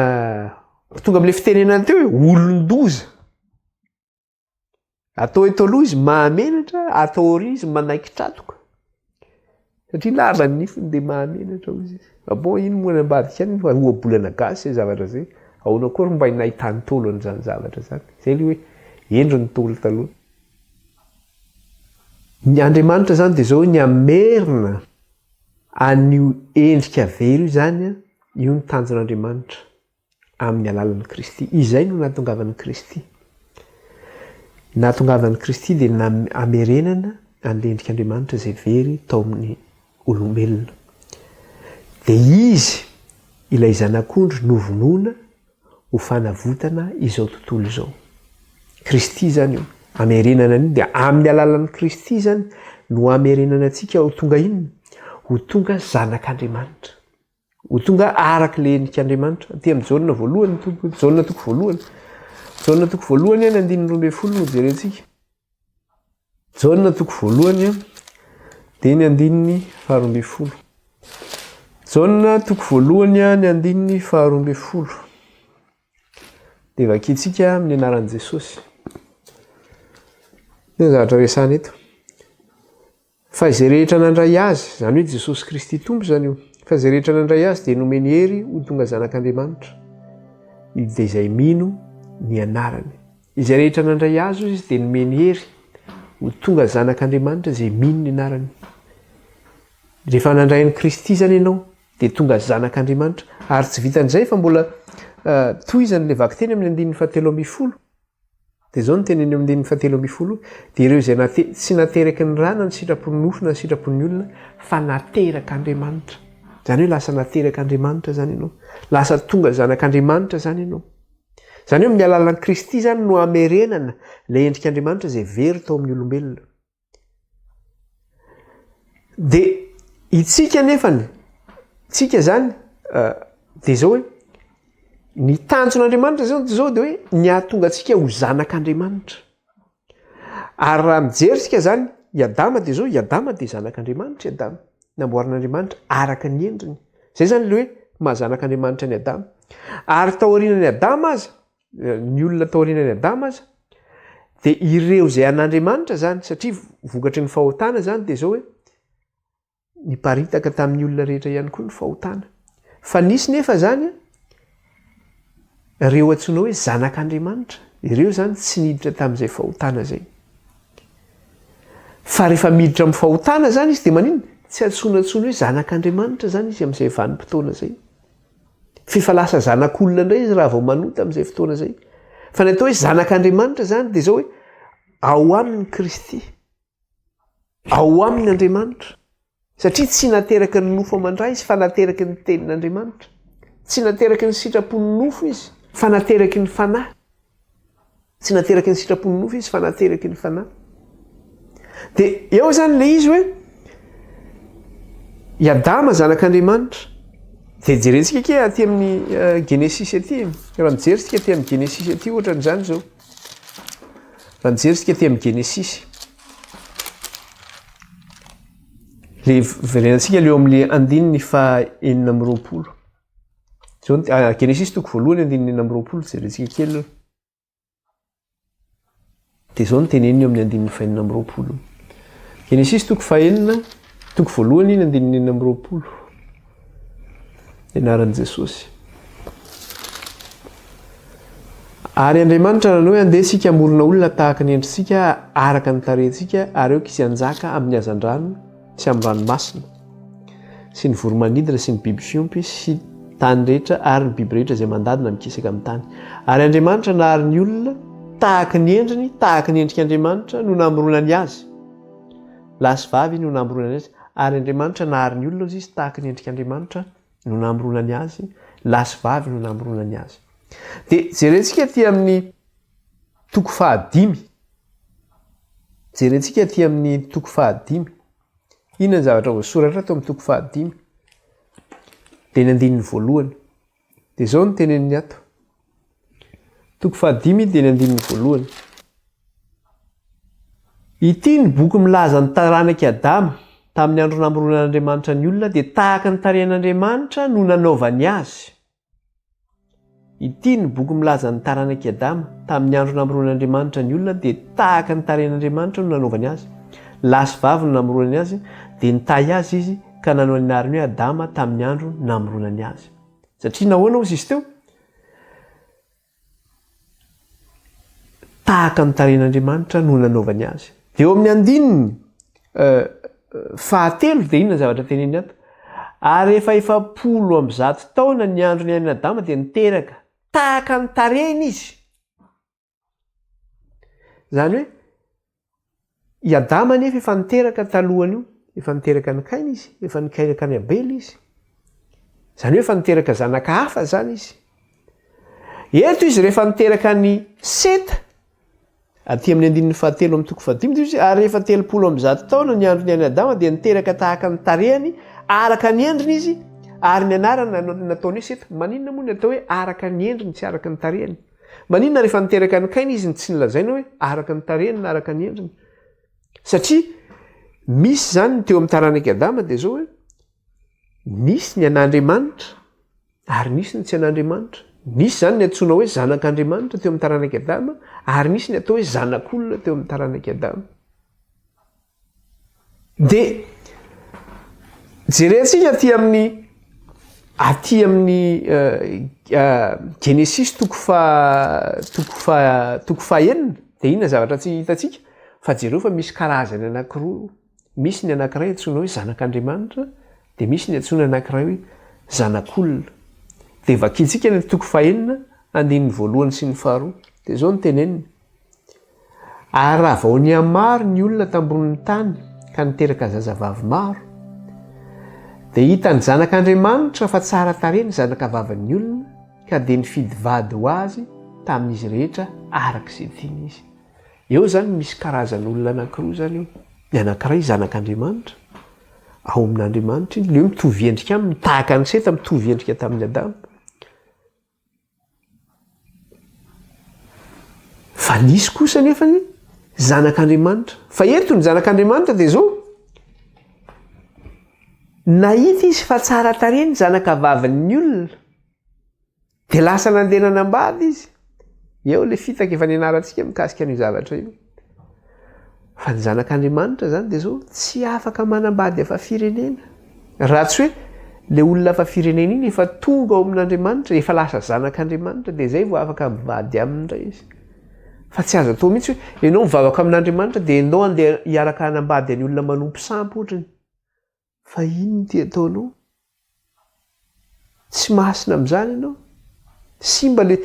tonga amin'ilay fitenenany teo hoe olon-doza. Atao eto aloha izy mahamenatra, atao aoriana izy manaikitra hatoka. Satria lava ny nifiny dia mahamenatra ozy izy. Bon iny moa ambadika any fa ohabolana gasy izay zavatra izay. Ahoana koa mba hinahitany tolo an'izany zavatra zany. Izay ilay hoe endro ny tolo taloha. Ny Andriamanitra zany dia zao ny hamerina an'io endrika very io zany io ny tanjon'Andriamanitra amin'ny alalan'i Kristy. Izay no nahatongavan'i Kristy. Nahatongavan'i Kristy dia hamerenana an'ilay endrik'Andriamanitra izay very tao amin'ny olombelona. Dia izy ilay zanak'ondry novonoina ho fanavotana izao tontolo izao. Kristy zany io. Hamerenana an'iny dia amin'ny alalan'i Kristy zany no hamerenana antsika ho tonga inona? Ho tonga zanak'Andriamanitra. Ho tonga arak'ilay endrik'Andriamanitra. Aty amin'ny jaonina voalohany, jaonina toko voalohany. Jaonina toko voalohany ny 9:12 no jerentsika. Jaonina toko voalohany dia ny 9:12. Jaonina toko voalohany ny 9:12. Dia vakintsika amin'ny anaran'i Jesosy. Dia zavatra resahana eto. Fa izay rehetra nandray azy, izany hoe Jesosy Kristy tompo zany io. Fa izay rehetra nandray azy dia nomeny hery ho tonga zanak'Andriamanitra. Dia izay mino ny anarany. izay rehetra nandray azo izy dia nomeny hery ho tonga zanak'Andriamanitra izay mino ny anarany. Rehefa nandray ny Kristy zany ianao dia tonga zanak'Andriamanitra, ary tsy vitan'izay fa mbola tohizany le vaky teny amin'ny andininy 7:10. Dia izao no teneny amin'ny andininy 7:10, dia ireo izay tsy nateraky ny rana ny sitrapon'ny nofo na ny sitrapon'ny olona fa naterak'Andriamanitra. Zany hoe lasa naterak'Andriamanitra zany ianao, lasa tonga zanak'Andriamanitra zany ianao. Zany hoe amin'ny alalan'i Kristy zany no amerenana ilay endrik'Andriamanitra izay very tao amin'ny olombelona. Dia itsika nefany, tsika zany dia izao hoe ny tanjon'Andriamanitra zao dia hoe ny ahatonga antsika ho zanak'Andriamanitra. Ary raha mijery tsika zany, i Adama dia izao, i Adama dia zanak'Andriamanitra, i Adama namboarin'Andriamanitra araka ny endriny. Zay zany ilay hoe mahazanak'Andriamanitra ny Adama. Ary taorian'ny Adama aza, ny olona taorian'ny Adama aza, dia ireo izay an'Andriamanitra zany, satria vokatry ny fahotana zany dia izao hoe niparitaka tamin'ny olona rehetra ihany koa ny fahotana. Fa nisy nefa zany ireo antsoina hoe zanak'Andriamanitra. Ireo zany tsy niditra tamin'izay fahotana zay. Fa rehefa miditra amin'ny fahotana zany izy dia maninona? Tsy antsoina hoe zanak'Andriamanitra zany izy amin'izay vanim-potoana zay. Fa lasa zanak'olona indray izy raha vao manota amin'izay fotoana zay. Fa ny atao hoe zanak'Andriamanitra zany dia izao hoe ao amin'ny Kristy, ao amin'ny Andriamanitra. Satria tsy nateraky ny nofo amandray izy fa nateraky ny tenin'Andriamanitra. Tsy nateraky ny sitrapon'ny nofo izy fa nateraky ny fanahy. Tsy nateraky ny sitrapon'ny nofo izy fa nateraky ny fanahy. Dia eo zany ilay izy hoe i Adama zanak'Andriamanitra. Dia jerentsika ke aty amin'ny Genesis aty. Raha mijerisika aty amin'ny Genesis aty ohatran'izany izao. Raha mijerisika aty amin'ny Genesis. Le verenantsika leo amin'ny andininy 420. Genesis toko voalohany andininy 420 jerentsika kely. Dia izao no teneniny amin'ny andininy 420. Genesis toko 4 toko voalohany andininy 420. Anaran'i Jesosy. Ary Andriamanitra nanao hoe andeha isika hamorona olona tahaka ny endritsika araka ny tarehintsika ary eo kisy hanjaka amin'ny hazan-drano sy amin'ny ranomasina sy ny voromanidina sy ny biby fiompy sy tany rehetra ary ny biby rehetra izay mandadina mikisaka amin'ny tany. Ary Andriamanitra nahary ny olona tahaka ny endriny, tahaka ny endrik'Andriamanitra no namoronany azy. Lahy sy vavy no namoronany azy. Ary Andriamanitra nahary ny olona izy tahaka ny endrik'Andriamanitra no namoronany azy. Lahy sy vavy no namoronany azy. Dia jerentsika aty amin'ny toko 5. Jerentsika aty amin'ny toko 5. Inona ny zavatra voasoratra ato amin'ny toko 5? Dia ny andininy voalohany. Dia izao no teneniny ato. Toko 5 dia ny andininy voalohany. Ity ny boky milaza ny taranak'i Adama tamin'ny andro namoronan'Andriamanitra ny olona dia tahaka ny tarehin'Andriamanitra no nanaovany azy. Ity ny boky milaza ny taranak'i Adama tamin'ny andro namoronan'Andriamanitra ny olona dia tahaka ny tarehin'Andriamanitra no nanaovany azy. Lahy sy vavy no namoronany azy dia nitahy azy izy ka nanao ny anarany hoe Adama tamin'ny andro namoronany azy. Satria nahoana hozy izy teo? Tahaka ny tarehin'Andriamanitra no nanaovany azy. Dia eo amin'ny andininy 7 dia inona ny zavatra teneny ato? Ary efa 100 taona ny andro ny ain'i Adama dia niteraka tahaka ny tarehiny izy. Zany hoe i Adama nefa efa niteraka talohany io, efa niteraka ny Kaina izy, efa niteraka ny Abely izy. Zany hoe efa niteraka zanaka hafa zany izy. Eto izy rehefa niteraka ny Seta aty amin'ny andininy 7 amin'ny toko 5 izy, ary efa 100 taona ny andro ny ain'i Adama dia niteraka tahaka ny tarehany araka ny endriny izy, ary ny anarana nataony hoe Seta. Maninona moa ny atao hoe araka ny endriny tsy araka ny tarehany? Maninona rehefa niteraka ny Kaina izy tsy nilazaina hoe araka ny tarehany na araka ny endriny? Satria misy zany teo amin'ny taranak'i Adama dia izao hoe nisy ny an'Andriamanitra ary nisy ny tsy an'Andriamanitra. Nisy zany ny antsoina hoe zanak'Andriamanitra teo amin'ny taranak'i Adama ary nisy ny atao hoe zanak'olona teo amin'ny taranak'i Adama. Dia jerentsika aty amin'ny aty amin'ny Genesis toko fahenina dia inona zavatra tsy hitantsika fa jereo fa misy karazany anankiroa. Misy ny anankiray antsoina hoe zanak'Andriamanitra dia misy ny antsoina anankiray hoe zanak'olona. Dia vakiantsika ny toko fahenina andininy voalohany sy ny faharoa dia izao no teneniny. Ary raha vao nihamaro ny olona tambonin'ny tany ka niteraka zazavavy maro dia hitany zanak'Andriamanitra fa tsara tarehy ny zanakavavan'ny olona ka dia nifidy vady ho azy tamin'izy rehetra arak'izay tiany izy. Eo zany misy karazan'olona anankiroa zany eo. Ny anankiray zanak'Andriamanitra ao amin'Andriamanitra iny, leo mitovy endrika aminy, tahaka ny Seta mitovy endrika tamin'ny Adama. Fa nisy kosa nefa ny zanak'Andriamanitra. Fa eto ny zanak'Andriamanitra dia zao nahita izy fa tsara tarehy ny zanakavavan'ny olona dia lasa nandeha nanambady izy. Eo le fitaka efa nianarantsika mikasika ny zavatra io. Fa ny zanak'Andriamanitra zany dia zao tsy afaka manambady afa firenena. Raha tsy hoe le olona afa firenena iny efa tonga ao amin'Andriamanitra, efa lasa zanak'Andriamanitra dia zay vao afaka mivady aminy indray izy. Fa tsy azo atao mihitsy hoe ianao mivavaka amin'Andriamanitra dia ianao andeha hiaraka hanambady any olona manompo sampy ohatrany. Fa ino ty ataonao? Tsy masina amin'izany ianao. Simba le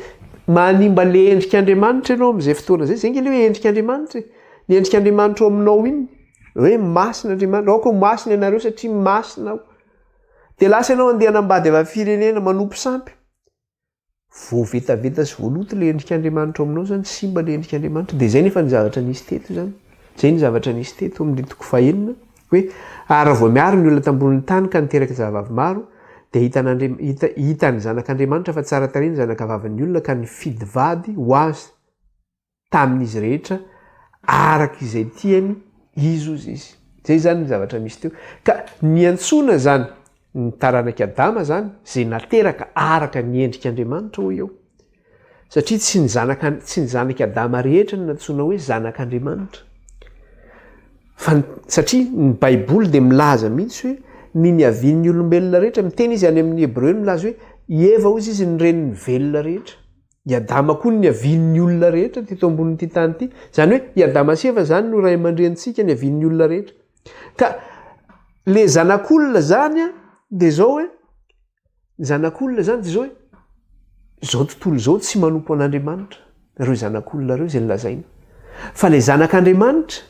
manimba le endrik'Andriamanitra ianao amin'izay fotoana zay. Zay nge le hoe endrik'Andriamanitra. Ny endrik'Andriamanitra ao aminao iny hoe masina Andriamanitra. Aoko masina ianareo satria masina aho. Dia lasa ianao andeha hanambady avy firenena manompo sampy. Vao vetaveta sy voaloto le endrik'Andriamanitra ao aminao zany, simba le endrik'Andriamanitra. Dia zay nefa ny zavatra nisy teto zany. Zay ny zavatra nisy teto amin'ny toko fahenina hoe ary vao miaro ny olona tambonin'ny tany ka niteraka zazavavy maro dia hitany zanak'Andriamanitra fa tsara tarehy ny zanakavavan'ny olona ka nifidy vady ho azy tamin'izy rehetra arak'izay tiany izy ozy izy. Zay zany ny zavatra misy teo. Ka niantsona zany ny taranak'i Adama zany zay nateraka araka ny endrik'Andriamanitra ho eo. Satria tsy ny zanak'i Adama rehetra no natsoina hoe zanak'Andriamanitra. Satria ny Baiboly dia milaza mihitsy hoe ny niavian'ny olombelona rehetra, miteny izy any amin'ny Hebreo milaza hoe i Eva hozy izy ny renin'ny velona rehetra. I Adama koa ny niavian'ny olona rehetra teto ambonin'ity tany ity. Zany hoe i Adama sy Eva zany no ray aman-drentsika niavian'ny olona rehetra. Ka le zanak'olona zany dia zao hoe zanak'olona zany dia zao hoe zao tontolo zao tsy manompo an'Andriamanitra reo zanak'olona reo zay nilazaina. Fa le zanak'Andriamanitra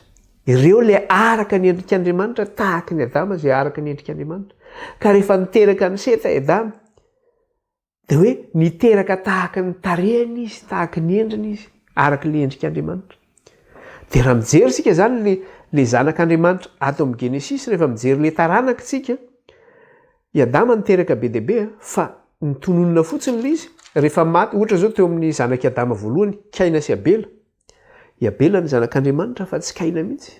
ireo le araka ny endrik'Andriamanitra tahaka ny Adama zay araka ny endrik'Andriamanitra. Ka rehefa niteraka ny Seta Adama dia hoe niteraka tahaka ny tarehiny izy, tahaka ny endriny izy, araka le endrik'Andriamanitra. Dia raha mijery sika zany le zanak'Andriamanitra ato amin'ny Genesis, rehefa mijery le taranaka tsika, i Adama niteraka be dia be fa nitononona fotsiny le izy rehefa maty. Ohatra zao teo amin'ny zanak'i Adama voalohany, Kaina sy Abela. I Abela ny zanak'Andriamanitra fa tsy Kaina mihitsy.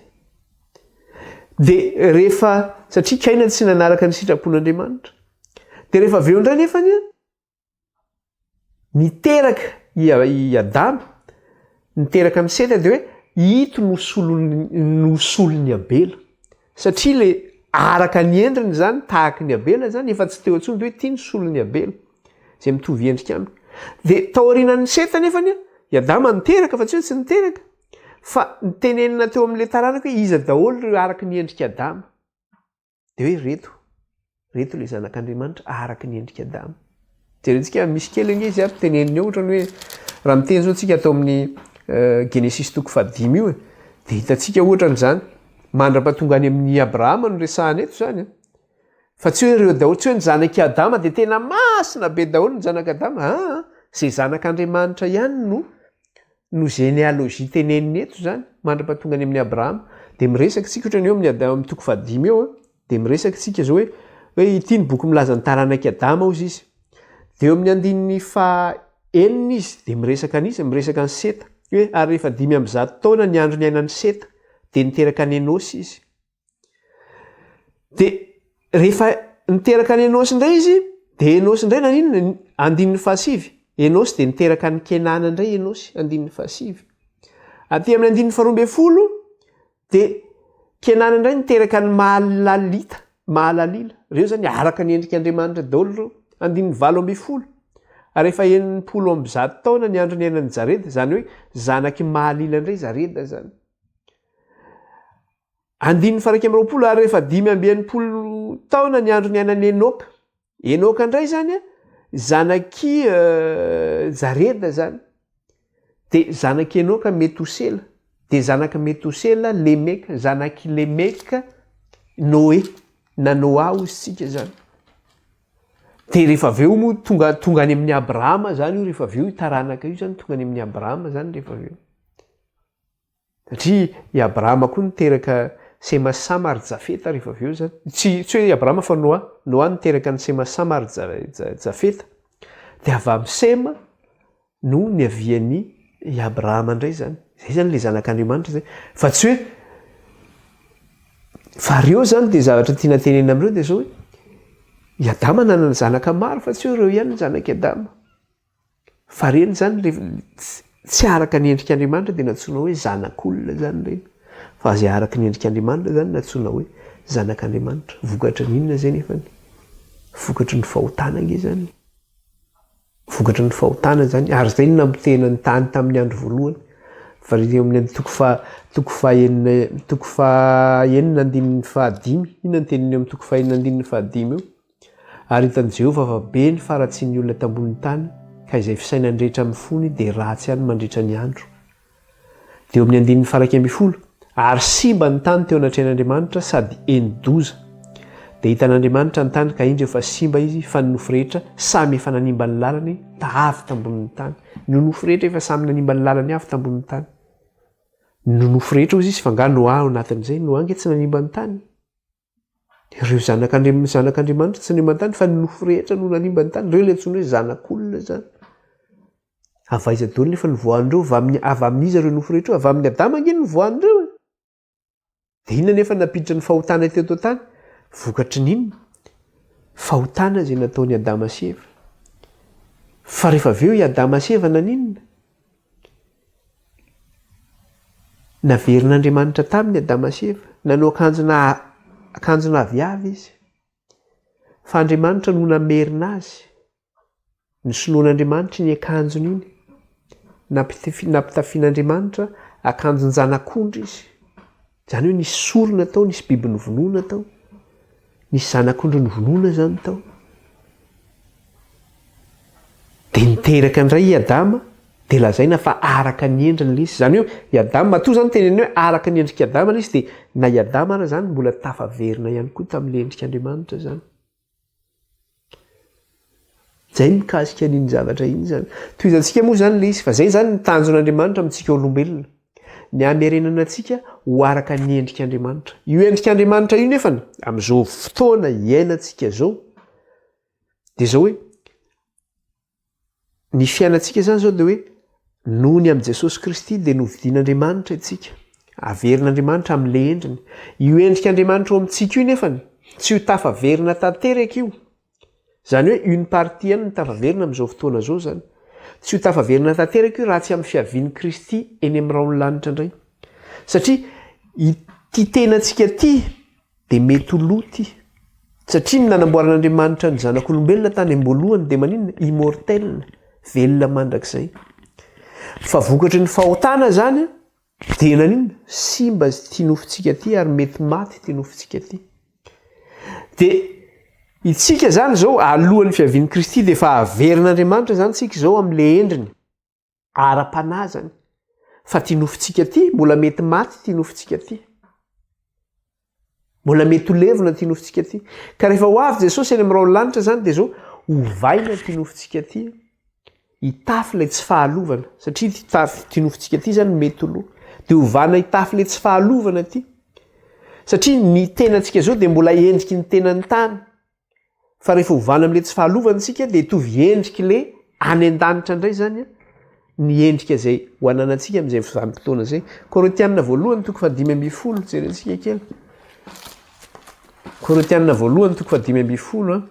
Dia rehefa satria Kaina tsy nanaraka ny sitrapon'Andriamanitra. Dia rehefa avy eo indray nefa niteraka i Adama, niteraka amin'ny Seta dia hoe ito no solon'ny Abela. Satria le araka ny endriny zany tahaka ny Abela zany efa tsy teo antsony dia hoe ity ny solon'ny Abela zay mitovy endrika aminy. Dia tao aorianan'ny Seta nefa i Adama niteraka fa tsy hoe tsy niteraka. Fa nitenenina teo amin'ilay taranaka hoe iza daholo ireo araka ny endrika Adama. Dia hoe reto le zanak'Andriamanitra araka ny endrika Adama. Jerentsika misy kely nge izy teneniny eo ohatrany hoe raha miteny zao tsika atao amin'ny Genesis toko 5 io dia hitantsika ohatran'izany mandra-pahatonga any amin'ny Abrahama no resahana eto zany. Fa tsy hoe ireo daholo, tsy hoe ny zanak'i Adama dia tena masina be daholo ny zanak'Adama. Zay zanak'Andriamanitra ihany no généalogie teneniny eto zany mandra-pahatonga any amin'ny Abrahama. Dia miresaka tsika ohatrany eo amin'ny toko 5 eo dia miresaka tsika zao hoe ity ny boky milaza ny taranak'i Adama ozy izy. Dia eo amin'ny andininy 9 izy dia miresaka ny Seta hoe ary rehefa 500 taona ny andro ny ainan'ny Seta dia niteraka ny Enosy izy. Dia rehefa niteraka ny Enosy indray izy dia Enosy indray naninona andininy 7. Enosy dia niteraka ny Kenana indray Enosy andininy 7. Aty amin'ny andininy 12 dia Kenana indray niteraka ny Mahalalita. Reo zany araka ny endrik'Andriamanitra daholo reo 17 ary efa 80 taona ny andro ny ainan'ny Jareda, zany hoe zanaky mahalila indray Jareda zany. 19 ary efa 5 taona ny andro ny ainan'ny Enoka. Enoka indray zany zanaky Jareda zany. De zanaky Enoka Metosela, de zanaky Metosela Lemeka, zanaky Lemeka Noé, na Noa hozy tsika zany. De rehefa aveo moa tonga any amin'ny Abrahama zany io, rehefa aveo taranaka io zany tonga any amin'ny Abrahama zany rehefa aveo. Satria i Abrahama koa niteraka Sema Sama ary Jafeta rehefa aveo zany. Tsy hoe Abrahama fa Noa niteraka ny Sema Sama ary Jafeta. De avy amin'ny Sema no niavian'ny i Abrahama indray zany. Zay zany le zanak'Andriamanitra zay. Fa tsy hoe fa reo zany de zavatra tiana tenena amreo de zao hoe i Adama nanana zanaka maro fa tsy hoe reo ihany ny zanaky Adama. Fa reny zany tsy araka ny endrik'Andriamanitra de natsoina hoe zanak'olona zany reny. Fa zay araka ny endrik'Andriamanitra zany natsoina hoe zanak'Andriamanitra. Vokatra ny inona zay nefany? Vokatry ny fahotana nge zany. Vokatry ny fahotana zany. Ary zay no nampitena ny tany tamin'ny andro voalohany. Fa eo amin'ny toko faha-enina andininy fahadimy. Inona ny teniny amin'ny toko faha-enina andininy fahadimy eo? Ary hitan'i Jehova fa be ny faratsian'ny olona tambonin'ny tany, ka izay fisainany rehetra mifony dia ratsy ihany mandritra ny andro. Dia eo amin'ny andininy faha-12, ary simba ny tany teo anatrehan'Andriamanitra sady eni-doza. Dia hitan'Andriamanitra ny tany ka indro efa simba izy fa ny nofo rehetra samy efa nanimba ny lalany avy tambonin'ny tany. Ny nofo rehetra efa samy nanimba ny lalany avy tambonin'ny tany. Ny nofo rehetra ozy izy fa nga Noa ao anatin'izay, Noa nge tsy nanimba ny tany. Ireo zanak'Andriamanitra tsy nanimba ny tany fa ny nofo rehetra no nanimba ny tany. Ireo ilay antsoina hoe zanak'olona zany. Avaiza daholo nefa ny voan'ireo avy amin'iza ireo nofo rehetra, avy amin'ny Adama nge ny voan'ireo. Dia inona nefa napiditra ny fahotana teto tany? Vokatry n'inona? Fahotana izay nataon'i Adama sy Eva. Fa rehefa aveo i Adama sy Eva naninona? Naverin'Andriamanitra taminy Adama sy Eva. Nanao akanjona aviavy izy. Fa Andriamanitra no namerina azy. Ny soloan'Andriamanitra ny akanjony iny. Nampitafian'Andriamanitra akanjon zanak'ondry izy. Zany hoe nisy sorona tao, nisy biby novonoina tao. Nisy zanak'ondry novonoina zany tao. Dia niteraka indray i Adama, dia lazaina fa araka ny endriny ilay izy. Zany hoe i Adama, matoa zany teneny hoe araka ny endrika Adama ilay izy, dia na i Adama ara zany mbola tafaverina ihany koa tamin'ilay endrik'Andriamanitra zany. Zay mikasika an'iny zavatra iny zany. Tohizantsika moa zany ilay izy, fa zay zany ny tanjon'Andriamanitra amintsika olombelona. Ny hamerenana antsika ho araka ny endrik'Andriamanitra. Io endrik'Andriamanitra io nefany amin'izao fotoana iainantsika zao, dia zao hoe ny fiainantsika zany zao dia hoe noho ny amin'i Jesosy Kristy dia novidian'Andriamanitra itsika. Averin'Andriamanitra amin'ilay endriny. Io endrik'Andriamanitra eo amintsika io nefany tsy ho tafaverina tanteraka io. Zany hoe une partie ihany ny tafaverina amin'izao fotoana zao zany. Tsy ho tafaverina tanteraka io raha tsy amin'ny fiavian'i Kristy eny amin'ny raon'ny lanitra indray. Satria ity tenantsika ity dia mety ho loty. Satria ny nanamboaran'Andriamanitra ny zanak'olombelona tany am-boalohany dia maninona? Immortel, velona mandrakizay. Fa vokatry ny fahotana zany dia naninona? Simba ity nofontsika ity ary mety maty ity nofontsika ity. Dia itsika zany zao alohan'ny fiavian'i Kristy dia efa averin'Andriamanitra zany tsika zao amin'ilay endriny ara-panazany. Fa ity nofontsika ity mbola mety maty ity nofontsika ity. Mbola mety ho levona ity nofontsika ity. Ka rehefa ho avy Jesosy eny amin'ny raon'ny lanitra zany dia zao hovaina ity nofontsika ity. Hitafy ilay tsy fahalovana. Satria ity nofontsika ity zany mety ho lo. Dia hovana hitafy ilay tsy fahalovana ity. Satria ny tenantsika zao dia mbola endriky ny tenan'ny tany. Fa rehefa hovana amin'ilay tsy fahalovana tsika dia hitovy endriky ilay any an-danitra indray zany ny endrika izay ho ananantsika amin'izay vanim-potoana izay. Korintianina voalohany toko 5:10 jerentsika kely. Korintianina voalohany toko 5:10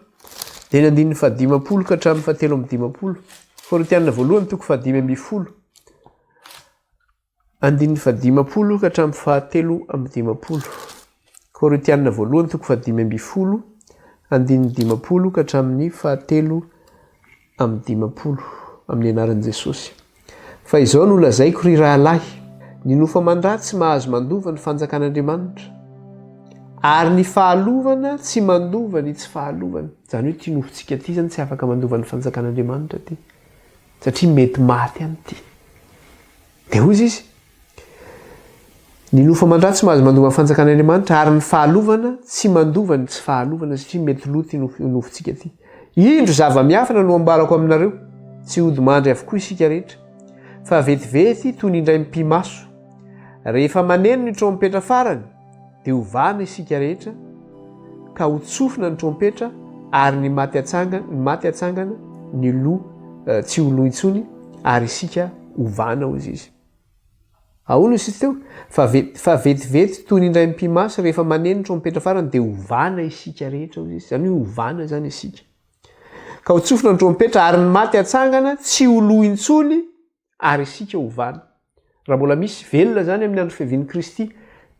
dia ny andininy 5:10 ka hatramin'ny 7:10. Korintianina voalohany toko 5:10. Andininy 5:10 ka hatramin'ny 7:10. Korintianina voalohany toko 5:10 9 ka hatramin'ny 7 amin'ny 10 amin'ny anaran'i Jesosy. Fa izao no lazaiko ry rahalahy, ny nofa mandratsy tsy mahazo mandova ny fanjakan'Andriamanitra, ary ny fahalovana tsy mandova ny tsy fahalovana. Zany hoe ity nofontsika ity zany tsy afaka mandova ny fanjakan'Andriamanitra ty, satria mety maty any ity. Dia hoy izy, ny nofa mandratsy tsy mahazo mandova ny fanjakan'Andriamanitra, ary ny fahalovana tsy mandova ny tsy fahalovana, satria mety loty nofontsika ity. Indro zava-miafina no ambarako aminareo, tsy hodimandry avokoa isika rehetra, fa vetivety toy ny indray mpimaso. Rehefa maneno ny trompetra farany, dia hovana isika rehetra, ka ho tsofina ny trompetra, ary ny maty atsangana, ny loha tsy ho loha intsony, ary isika hovana hozy izy. Ahoana izy teo? Fa vetivety toy ny indray mpimaso, rehefa maneno ny trompetra farany, dia hovana isika rehetra hozy izy. Zany hoe hovana zany isika. Ka ho tsofina ny trompetra, ary ny maty atsangana tsy ho loha intsony, ary isika hovana. Raha mbola misy velona zany amin'ny andro fiavian'i Kristy,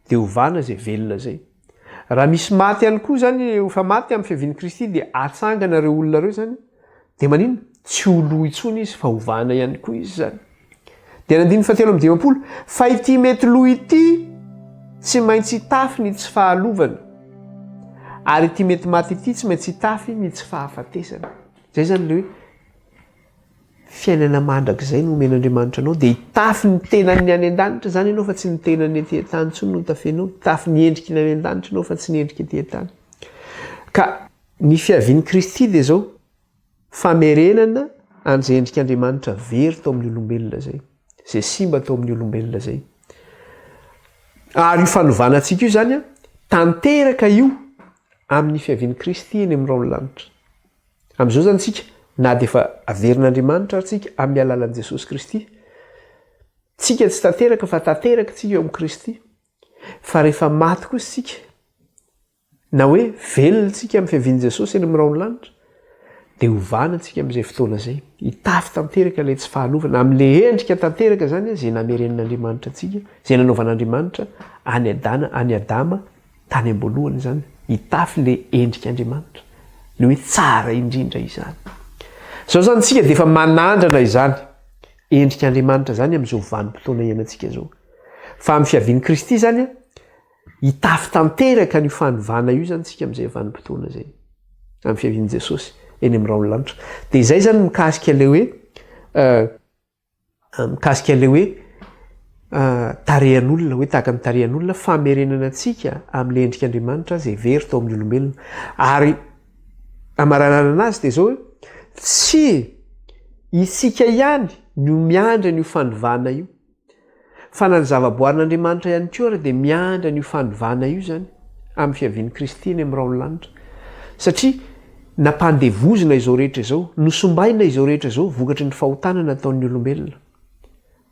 dia hovana zay velona zay. Raha misy maty ihany koa zany, efa maty amin'ny fiavian'i Kristy, dia atsangana ireo olona ireo zany, dia maninona? Tsy ho loha intsony izy, fa hovana ihany koa izy zany. Dia 7:10, fa ity mety loha ity tsy maintsy hitafy ny tsy fahalovana, ary ity mety maty ity tsy maintsy hitafy ny tsy fahafatesana. Zay zany le hoe fiainana mandrakizay no omen'Andriamanitra anao, dia hitafy ny tenany any an-danitra zany ianao, fa tsy ny tenany ety an-tany intsony no tafenao. Hitafy ny endriky ny any an-danitra ianao, fa tsy ny endriky ety an-tany. Ka ny fiavian'i Kristy dia zao famerenana an'izay endrik'Andriamanitra very tao amin'ny olombelona zay, zay simba tao amin'ny olombelona zay. Ary io fanovanantsika io zany tanteraka io amin'ny fiavian'i Kristy eny amin'ny raolanitra. Amin'izao zany tsika, na dia efa averin'Andriamanitra tsika amin'ny alalan'i Jesosy Kristy, tsika tsy tanteraka fa tanteraka tsika eo amin'ny Kristy. Fa rehefa maty kosa tsika, na hoe velona tsika amin'ny fiavian'i Jesosy eny amin'ny raolanitra, dia hovana tsika amin'izay fotoana zay, hitafy tanteraka ilay tsy fahalovana, amin'ilay endrika tanteraka zany zay namerenin'Andriamanitra antsika, zay nanaovan'Andriamanitra any Adama tany am-boalohany zany, hitafy ilay endrik'Andriamanitra, le hoe tsara indrindra izany. Zao zany tsika dia efa manandrana izany endrik'Andriamanitra zany amin'izao vanim-potoana iainantsika zao. Fa amin'ny fiavian'i Kristy zany hitafy tanteraka ny fanovana io zany tsika amin'izay vanim-potoana zay, amin'ny fiavian'i Jesosy eny amin'ny raolanitra. Dia izay zany mikasika le hoe tarehan'olona, hoe tahaka ny tarehan'olona, famerenana antsika amin'ny endrik'Andriamanitra zay very tao amin'ny olombelona. Ary amaranana anazy dia zao hoe tsy isika ihany no miandra n'io fanovana io, fa na ny zavaboarin'Andriamanitra ihany koa ary dia miandra n'io fanovana io zany amin'ny fiavian'i Kristy eny amin'ny raolanitra. Satria nampandevozina izao rehetra izao, nosombaina izao rehetra izao vokatry ny fahotana nataon'ny olombelona.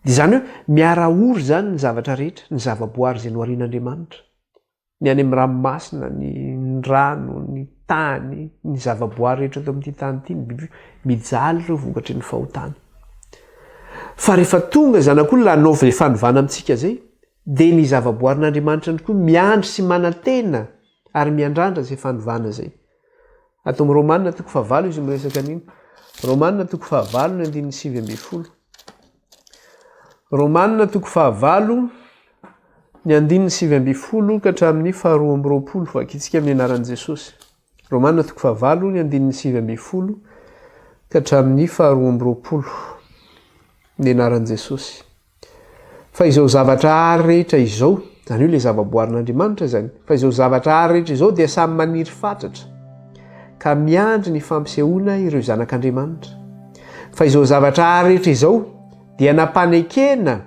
Dia zany hoe miara-ory zany ny zavatra rehetra, ny zavaboary izay noharian'Andriamanitra, ny any amin'ny ranomasina, ny rano, ny tany, ny zavaboary rehetra eto amin'ity tany ity, ny biby mijaly ireo vokatry ny fahotana. Fa rehefa tonga zanak'olona hanaova ilay fanovana amintsika zay, dia ny zavaboarin'Andriamanitra ihany koa miandry sy manantena ary miandrandra izay fanovana zay. Atao amin'ny Romanina 9 izy miresaka an'iny. Romanina 9:9. Romanina 9:9 ka hatramin'ny 12 vakitsika amin'ny anaran'i Jesosy. Romanina 9:7 ka hatramin'ny 12 ny anaran'i Jesosy. Fa izao zavatra ary rehetra izao, zany hoe ilay zavaboarin'Andriamanitra zany, fa izao zavatra ary rehetra izao dia samy maniry fatratra, ka miandry ny fampisehoana ireo zanak'Andriamanitra. Fa izao zavatra ary rehetra izao dia nampanekena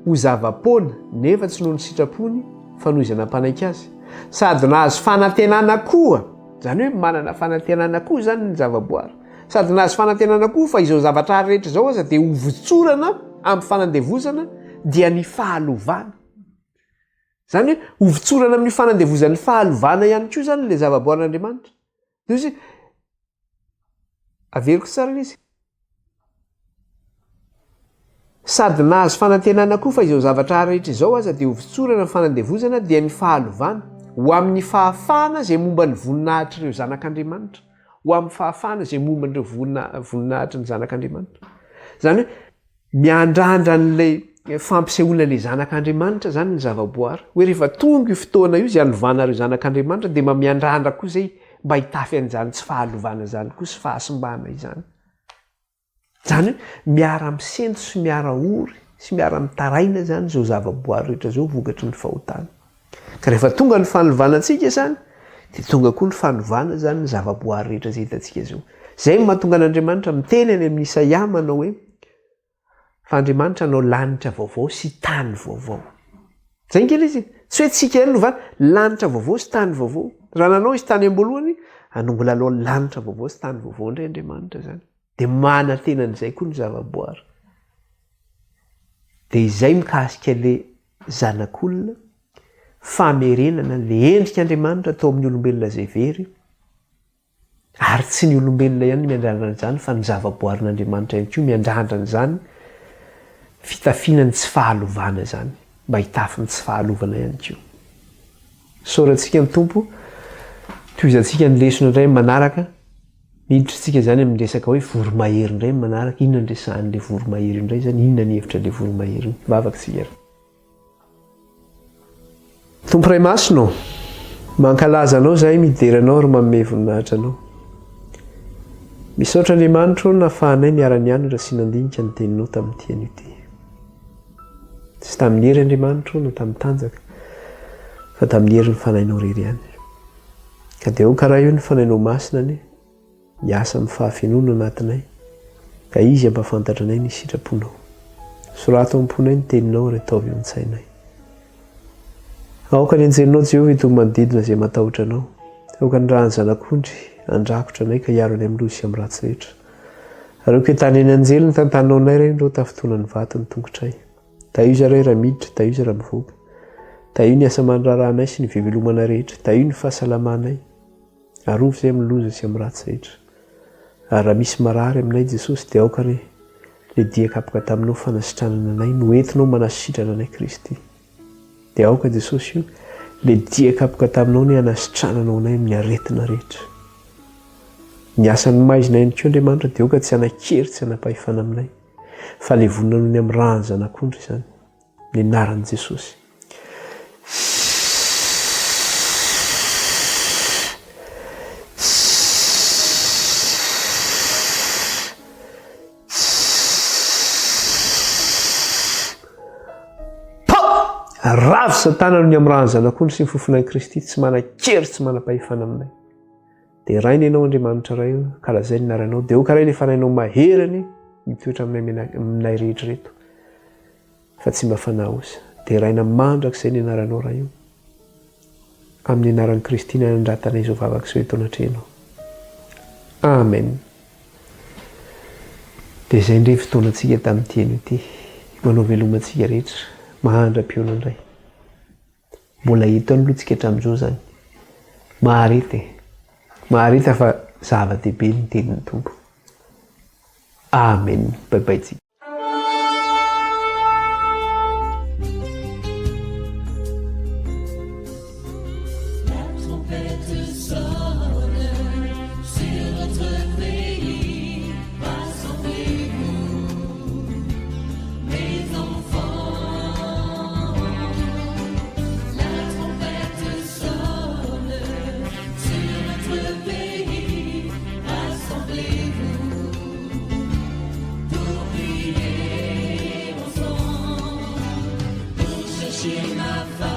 ho zava-poana, nefa tsy noho ny sitrapony fa noho izay nampanaiky azy, sady nahazo fanantenana koa. Zany hoe manana fanantenana koa zany ny zavaboary, sady nahazo fanantenana koa fa izao zavatra ary rehetra izao aza dia hovotsorana amin'ny fanandevozana dia ny fahalovana. Zany hoe hovotsorana amin'ny fanandevozan'ny fahalovana ihany koa zany ilay zavaboarin'Andriamanitra. Dia izy averiko tsara izy. Sady nahazo fanantenana koa fa izao zavatra rehetra izao aza dia hovotsorana ny fanandevozana dia ny fahalovana, ho amin'ny fahafahana zay momba ny voninahitra ireo zanak'andriamanitra, ho amin'ny fahafahana zay momba n'ireo voninahitra ny zanak'andriamanitra. Zany hoe miandrandra n'lay fampisehoana le zanak'andriamanitra zany ny zavaboary, hoe rehefa tonga io fotoana io zay alovana reo zanak'andriamanitra dia miandrandra koa zay mba hitafy an'izany tsy fahalovana zany koa sy fahasimbana izany. Zany hoe miara misento sy miara ory sy miara mitaraina zany zao zavaboary rehetra zao vokatry ny fahotana. Ka rehefa tonga ny fanovanantsika zany dia tonga koa ny fanovana zany ny zavaboary rehetra zay hitantsika zao. Zay no mahatonga an'Andriamanitra miteny any amin'ny Isaia manao hoe fa Andriamanitra anao lanitra vaovao sy tany vaovao. Zay nkely izy, tsy hoe tsika ihany novana, lanitra vaovao sy tany vaovao. Raha nanao izy tany am-boalohany, hanongolalao lanitra vaovao sy tany vaovao indray Andriamanitra zany. Dia mana tenan'izay koa ny zavaboary. Dia izay mikasika le zanak'olona, famerenana le endrik'Andriamanitra atao amin'ny olombelona zay very, ary tsy ny olombelona ihany miandrandra an'izany fa ny zavaboarin'Andriamanitra ihany koa miandrandra an'izany, fitafiana ny tsy fahalovana zany, mba hitafy ny tsy fahalovana ihany koa. Sorantsika ny Tompo, tohizantsika ny lesona indray manaraka, miditra tsika zany amin'ny resaka hoe voromahery indray manaraka, inona ny resahan'ilay voromahery indray zany, inona ny hevitra ilay voromahery vavaksika. Tompo Ray Masina, mankalaza anao zahay mideranao ary manome voninahitra anao. Misaotra Andriamanitra nahafahanay miara-niany raha sy nandinika ny teninao tamin'ity anio ity. Tsy tamin'ny hery Andriamanitra no tamin'ny tanjaka, fa tamin'ny hery ny fanahinao rery ihany. Ka dia ho karaha io ny fanahinao masina anie, miasa amin'ny fahafenoana anatinay, ka izy ampafantatra anay ny sitraponao. Sorato am-ponay ny teninao ary ataovy eo an-tsainay. Aoka ny anjerinao Jehovah ito manodidina izay matahotra anao. Aoka ny raha ny zanak'ondry andrakotra anay ka hiaro anay amin'ny loza sy amin'ny ratsy rehetra. Ary aoka tany eny anjely ny tantanao anay iray indreo tafotoana ny vaty ny tongotray. Tahiza ray raha miditra, tahiza raha mivoaka. Tahio ny asa mandrarahanay sy ny fivelomana rehetra, tahio ny fahasalamanay. Arovy izay amin'ny loza sy amin'ny ratsy rehetra. Ary raha misy marary aminay Jesosy dia aoka re le dia kapoka taminao fanasitranana anay no entinao manasitrana anay Kristy. Dia aoka Jesosy io le dia kapoka taminao ny hanasitrananao anay amin'ny aretina rehetra. Ny asan'ny maizina ihany koa Andriamanitra dia aoka tsy hanakery tsy hanapahefana aminay, fa le vonona ny amin'ny raha ny zanak'ondry izany, ny anaran'i Jesosy. Ravy Satana no ny amin'ny raha ny zanak'ondry sy ny fofonan'i Kristy, tsy manakery tsy manapahefana aminay. Dia rainy ianao Andriamanitra ray kalazay ny anaranao, dia aoka ray ny fanahinao maherany mitoetra aminay rehetra reto, fa tsy mba fanahosa. Dia raina mandrakizay ny anaranao ray io, amin'ny anaran'i Kristy ny anandratanay izao vavaka izao eto anatrehanao. Amen. Dia izay indray fotoanantsika tamin'ity anio ity, manao velomantsika rehetra, mahandra-piona indray. Mbola hita ny lotsika hatramin'izao zany. Maharita fa zava-dehibe ny tenin'ny Tompo. Amen. Bye-bye. My